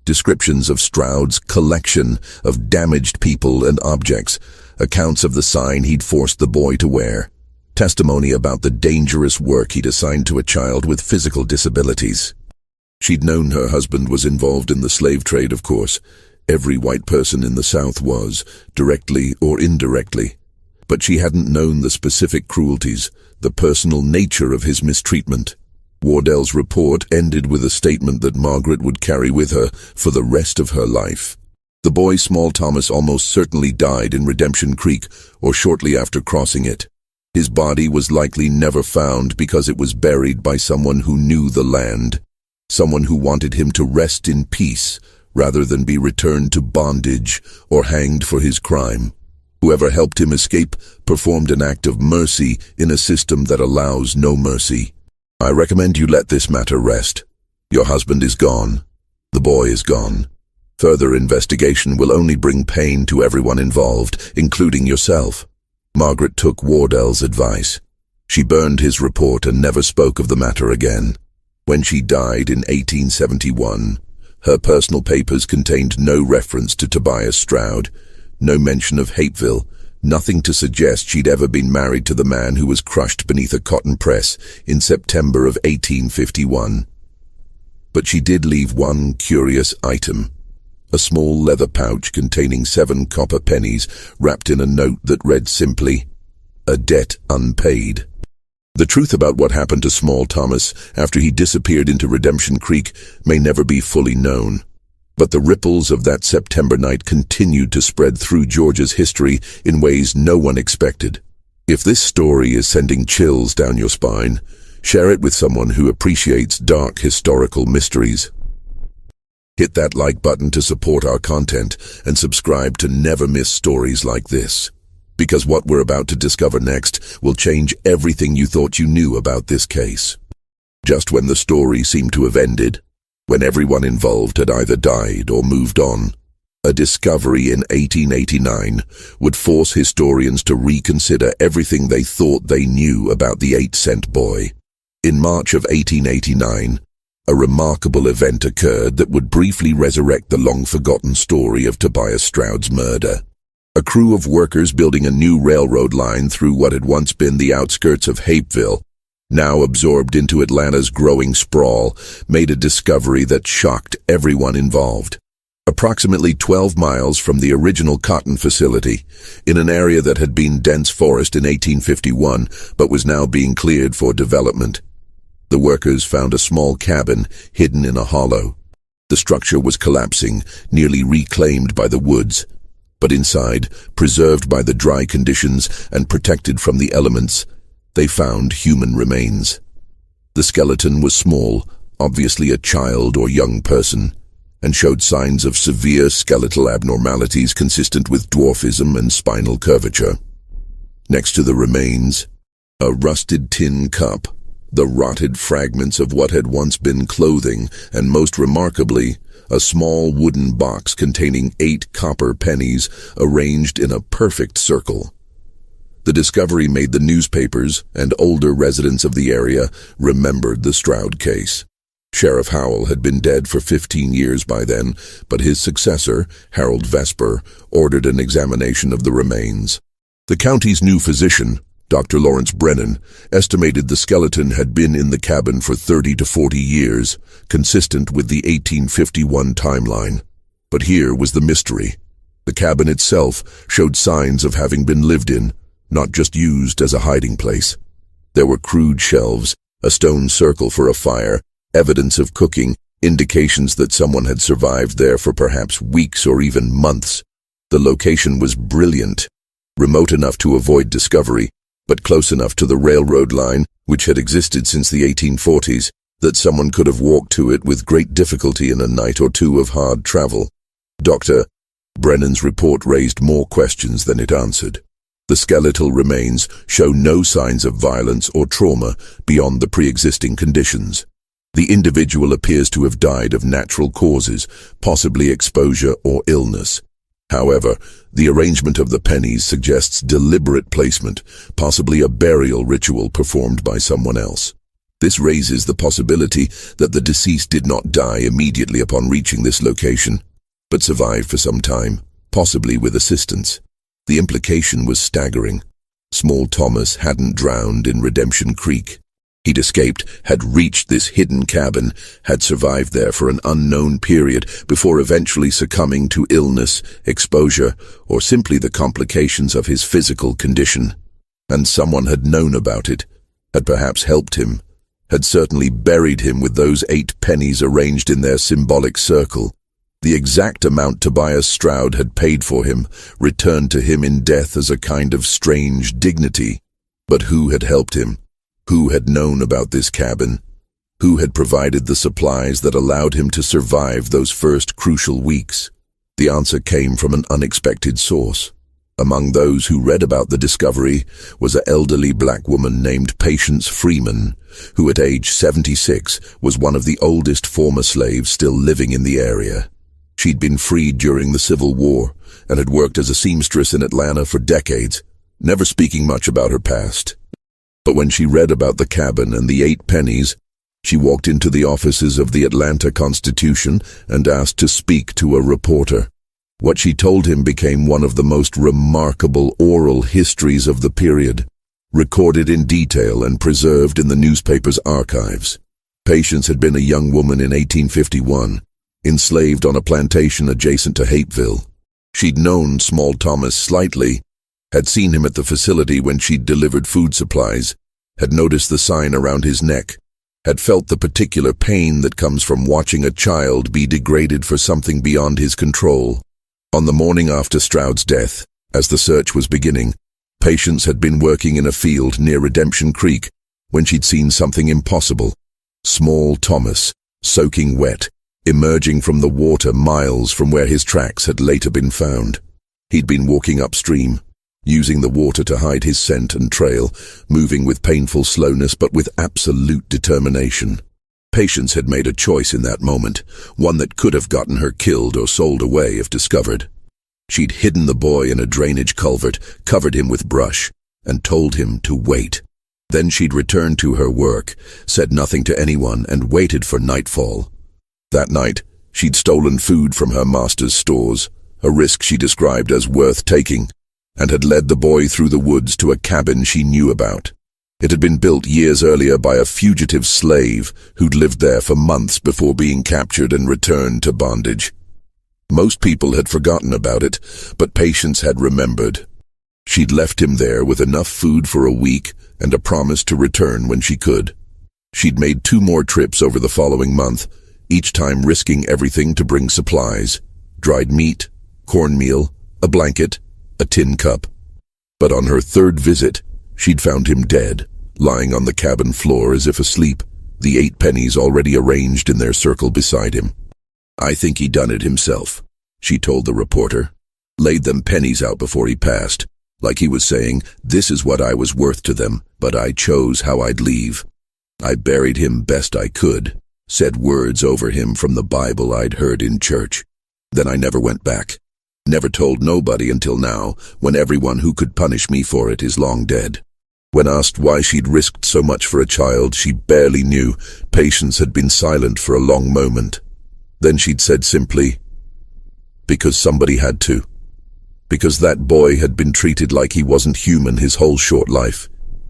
Descriptions of Stroud's collection of damaged people and objects, accounts of the sign he'd forced the boy to wear, testimony about the dangerous work he'd assigned to a child with physical disabilities. She'd known her husband was involved in the slave trade, of course. Every white person in the South was, directly or indirectly. But she hadn't known the specific cruelties, the personal nature of his mistreatment. Wardell's report ended with a statement that Margaret would carry with her for the rest of her life. The boy, Small Thomas, almost certainly died in Redemption Creek or shortly after crossing it. His body was likely never found because it was buried by someone who knew the land, someone who wanted him to rest in peace rather than be returned to bondage or hanged for his crime. Whoever helped him escape performed an act of mercy in a system that allows no mercy. I recommend you let this matter rest. Your husband is gone. The boy is gone. Further investigation will only bring pain to everyone involved, including yourself. Margaret took Wardell's advice. She burned his report and never spoke of the matter again. When she died in 1871, her personal papers contained no reference to Tobias Stroud, no mention of Hapeville, nothing to suggest she'd ever been married to the man who was crushed beneath a cotton press in September of 1851. But she did leave one curious item, a small leather pouch containing 7 copper pennies wrapped in a note that read simply, "A debt unpaid." The truth about what happened to Small Thomas after he disappeared into Redemption Creek may never be fully known. But the ripples of that September night continued to spread through Georgia's history in ways no one expected. If this story is sending chills down your spine, share it with someone who appreciates dark historical mysteries. Hit that like button to support our content and subscribe to never miss stories like this. Because what we're about to discover next will change everything you thought you knew about this case. Just when the story seemed to have ended, when everyone involved had either died or moved on, a discovery in 1889 would force historians to reconsider everything they thought they knew about the 8-cent boy. In March of 1889, a remarkable event occurred that would briefly resurrect the long-forgotten story of Tobias Stroud's murder. A crew of workers building a new railroad line through what had once been the outskirts of Hapeville, now absorbed into Atlanta's growing sprawl, made a discovery that shocked everyone involved. Approximately 12 miles from the original cotton facility, in an area that had been dense forest in 1851 but was now being cleared for development, the workers found a small cabin hidden in a hollow. The structure was collapsing, nearly reclaimed by the woods, but inside, preserved by the dry conditions and protected from the elements, they found human remains. The skeleton was small, obviously a child or young person, and showed signs of severe skeletal abnormalities consistent with dwarfism and spinal curvature. Next to the remains, a rusted tin cup, the rotted fragments of what had once been clothing, and most remarkably, a small wooden box containing 8 copper pennies arranged in a perfect circle. The discovery made the newspapers, and older residents of the area remembered the Stroud case. Sheriff Howell had been dead for 15 years by then, but his successor, Harold Vesper, ordered an examination of the remains. The county's new physician, Dr. Lawrence Brennan, estimated the skeleton had been in the cabin for 30 to 40 years, consistent with the 1851 timeline. But here was the mystery. The cabin itself showed signs of having been lived in, not just used as a hiding place. There were crude shelves, a stone circle for a fire, evidence of cooking, indications that someone had survived there for perhaps weeks or even months. The location was brilliant, remote enough to avoid discovery, but close enough to the railroad line, which had existed since the 1840s, that someone could have walked to it with great difficulty in a night or two of hard travel. Dr. Brennan's report raised more questions than it answered. The skeletal remains show no signs of violence or trauma beyond the pre-existing conditions. The individual appears to have died of natural causes, possibly exposure or illness. However, the arrangement of the pennies suggests deliberate placement, possibly a burial ritual performed by someone else. This raises the possibility that the deceased did not die immediately upon reaching this location, but survived for some time, possibly with assistance. The implication was staggering. Small Thomas hadn't drowned in Redemption Creek. He'd escaped, had reached this hidden cabin, had survived there for an unknown period before eventually succumbing to illness, exposure, or simply the complications of his physical condition. And someone had known about it, had perhaps helped him, had certainly buried him with those 8 pennies arranged in their symbolic circle. The exact amount Tobias Stroud had paid for him returned to him in death as a kind of strange dignity. But who had helped him? Who had known about this cabin? Who had provided the supplies that allowed him to survive those first crucial weeks? The answer came from an unexpected source. Among those who read about the discovery was an elderly black woman named Patience Freeman, who at age 76 was one of the oldest former slaves still living in the area. She'd been freed during the Civil War and had worked as a seamstress in Atlanta for decades, never speaking much about her past. But when she read about the cabin and the 8 pennies, she walked into the offices of the Atlanta Constitution and asked to speak to a reporter. What she told him became one of the most remarkable oral histories of the period, recorded in detail and preserved in the newspaper's archives. Patience had been a young woman in 1851, enslaved on a plantation adjacent to Hapeville. She'd known Small Thomas slightly, had seen him at the facility when she'd delivered food supplies, had noticed the sign around his neck, had felt the particular pain that comes from watching a child be degraded for something beyond his control. On the morning after Stroud's death, as the search was beginning, Patience had been working in a field near Redemption Creek when she'd seen something impossible. Small Thomas, soaking wet, emerging from the water miles from where his tracks had later been found. He'd been walking upstream, using the water to hide his scent and trail, moving with painful slowness but with absolute determination. Patience had made a choice in that moment, one that could have gotten her killed or sold away if discovered. She'd hidden the boy in a drainage culvert, covered him with brush, and told him to wait. Then she'd returned to her work, said nothing to anyone, and waited for nightfall. That night, she'd stolen food from her master's stores, a risk she described as worth taking, and had led the boy through the woods to a cabin she knew about. It had been built years earlier by a fugitive slave who'd lived there for months before being captured and returned to bondage. Most people had forgotten about it, but Patience had remembered. She'd left him there with enough food for a week and a promise to return when she could. She'd made 2 more trips over the following month, each time risking everything to bring supplies: dried meat, cornmeal, a blanket, a tin cup. But on her 3rd visit, she'd found him dead, lying on the cabin floor as if asleep, the 8 pennies already arranged in their circle beside him. "I think he done it himself," she told the reporter. "Laid them pennies out before he passed, like he was saying, this is what I was worth to them, but I chose how I'd leave. I buried him best I could, said words over him from the Bible I'd heard in church. Then I never went back. Never told nobody until now, when everyone who could punish me for it is long dead." When asked why she'd risked so much for a child she barely knew, Patience had been silent for a long moment. Then she'd said simply, "Because somebody had to. Because that boy had been treated like he wasn't human his whole short life,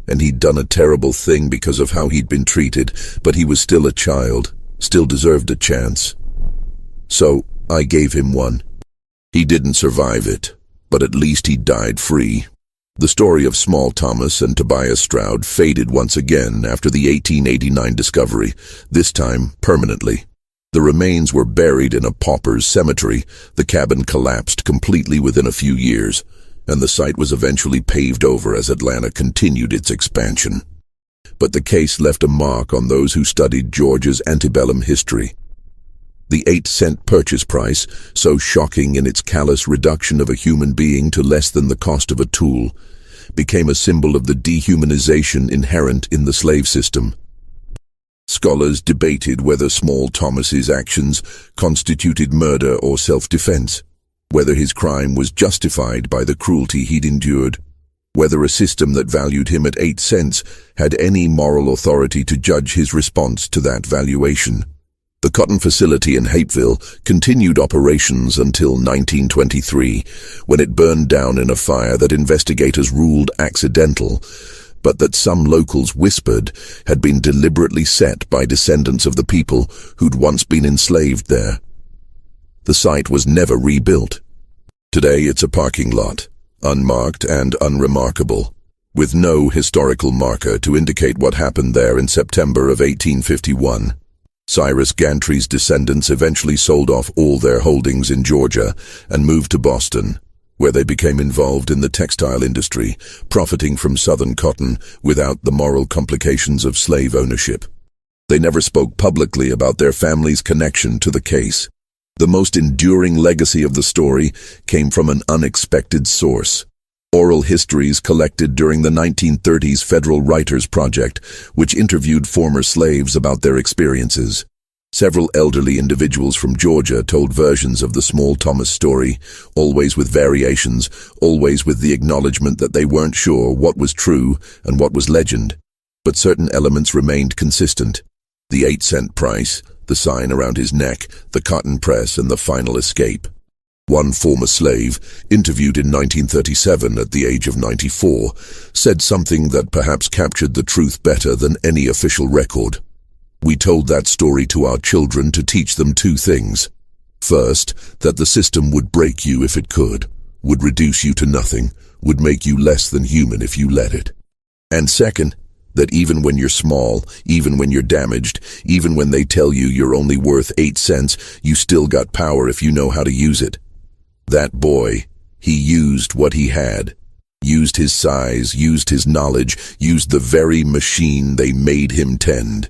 and he'd done a terrible thing because of how he'd been treated, but he was still a child, still deserved a chance. So I gave him one. He didn't survive it, but at least he died free." The story of Small Thomas and Tobias Stroud faded once again after the 1889 discovery, this time permanently. The remains were buried in a pauper's cemetery. The cabin collapsed completely within a few years, and the site was eventually paved over as Atlanta continued its expansion. But the case left a mark on those who studied Georgia's antebellum history. The 8-cent purchase price, so shocking in its callous reduction of a human being to less than the cost of a tool, became a symbol of the dehumanization inherent in the slave system. Scholars debated whether Small Thomas's actions constituted murder or self-defense, whether his crime was justified by the cruelty he'd endured, whether a system that valued him at 8 cents had any moral authority to judge his response to that valuation. The cotton facility in Hapeville continued operations until 1923, when it burned down in a fire that investigators ruled accidental, but that some locals whispered had been deliberately set by descendants of the people who'd once been enslaved there. The site was never rebuilt. Today it's a parking lot, unmarked and unremarkable, with no historical marker to indicate what happened there in September of 1851. Cyrus Gantry's descendants eventually sold off all their holdings in Georgia and moved to Boston, where they became involved in the textile industry, profiting from Southern cotton without the moral complications of slave ownership. They never spoke publicly about their family's connection to the case. The most enduring legacy of the story came from an unexpected source: oral histories collected during the 1930s Federal Writers Project, which interviewed former slaves about their experiences. Several elderly individuals from Georgia told versions of the Small Thomas story, always with variations, always with the acknowledgement that they weren't sure what was true and what was legend. But certain elements remained consistent: the 8-cent price, the sign around his neck, the cotton press, and the final escape. One former slave, interviewed in 1937 at the age of 94, said something that perhaps captured the truth better than any official record. "We told that story to our children to teach them 2 things. First, that the system would break you if it could, would reduce you to nothing, would make you less than human if you let it. And second, that even when you're small, even when you're damaged, even when they tell you you're only worth 8 cents, you still got power if you know how to use it." That boy, he used what he had, used his size, used his knowledge, used the very machine they made him tend.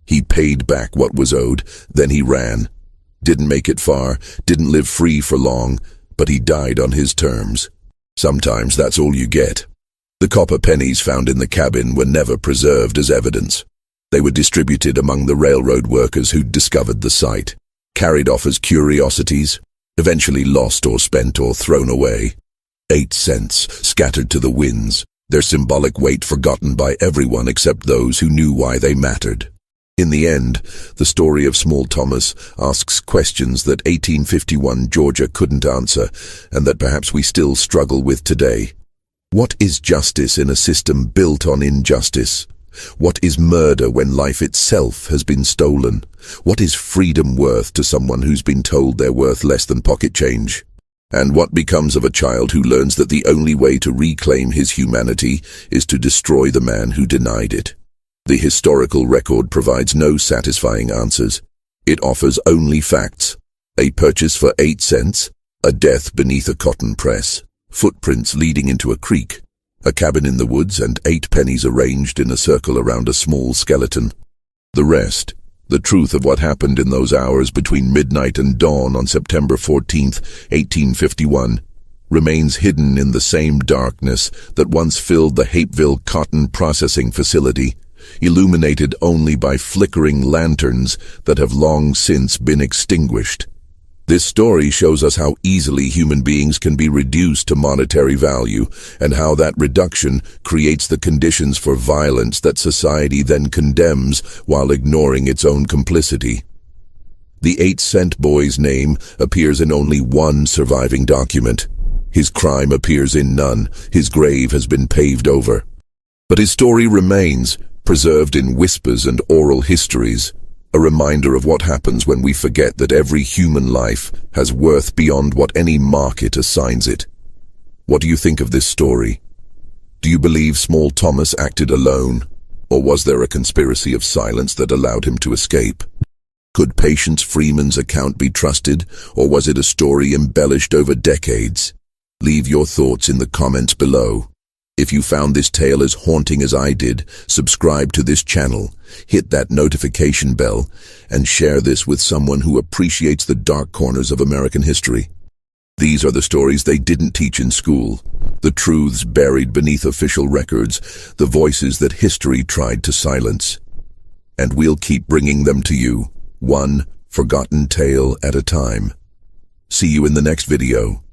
He paid back what was owed, then he ran. Didn't make it far, didn't live free for long, but he died on his terms. Sometimes that's all you get. The copper pennies found in the cabin were never preserved as evidence. They were distributed among the railroad workers who'd discovered the site, carried off as curiosities, eventually lost or spent or thrown away. 8 cents scattered to the winds, their symbolic weight forgotten by everyone except those who knew why they mattered. In the end, the story of Small Thomas asks questions that 1851 Georgia couldn't answer, and that perhaps we still struggle with today. What is justice in a system built on injustice? What is murder when life itself has been stolen? What is freedom worth to someone who's been told they're worth less than pocket change? And what becomes of a child who learns that the only way to reclaim his humanity is to destroy the man who denied it? The historical record provides no satisfying answers. It offers only facts: a purchase for 8 cents, a death beneath a cotton press, footprints leading into a creek, a cabin in the woods, and 8 pennies arranged in a circle around a small skeleton. The rest, the truth of what happened in those hours between midnight and dawn on September 14th, 1851, remains hidden in the same darkness that once filled the Hapeville cotton processing facility, illuminated only by flickering lanterns that have long since been extinguished. This story shows us how easily human beings can be reduced to monetary value, and how that reduction creates the conditions for violence that society then condemns while ignoring its own complicity. The 8-cent boy's name appears in only one surviving document. His crime appears in none. His grave has been paved over. But his story remains, preserved in whispers and oral histories, a reminder of what happens when we forget that every human life has worth beyond what any market assigns it. What do you think of this story? Do you believe Small Thomas acted alone, or was there a conspiracy of silence that allowed him to escape? Could Patience Freeman's account be trusted, or was it a story embellished over decades? Leave your thoughts in the comments below. If you found this tale as haunting as I did, subscribe to this channel, hit that notification bell, and share this with someone who appreciates the dark corners of American history. These are the stories they didn't teach in school, the truths buried beneath official records, the voices that history tried to silence. And we'll keep bringing them to you, one forgotten tale at a time. See you in the next video.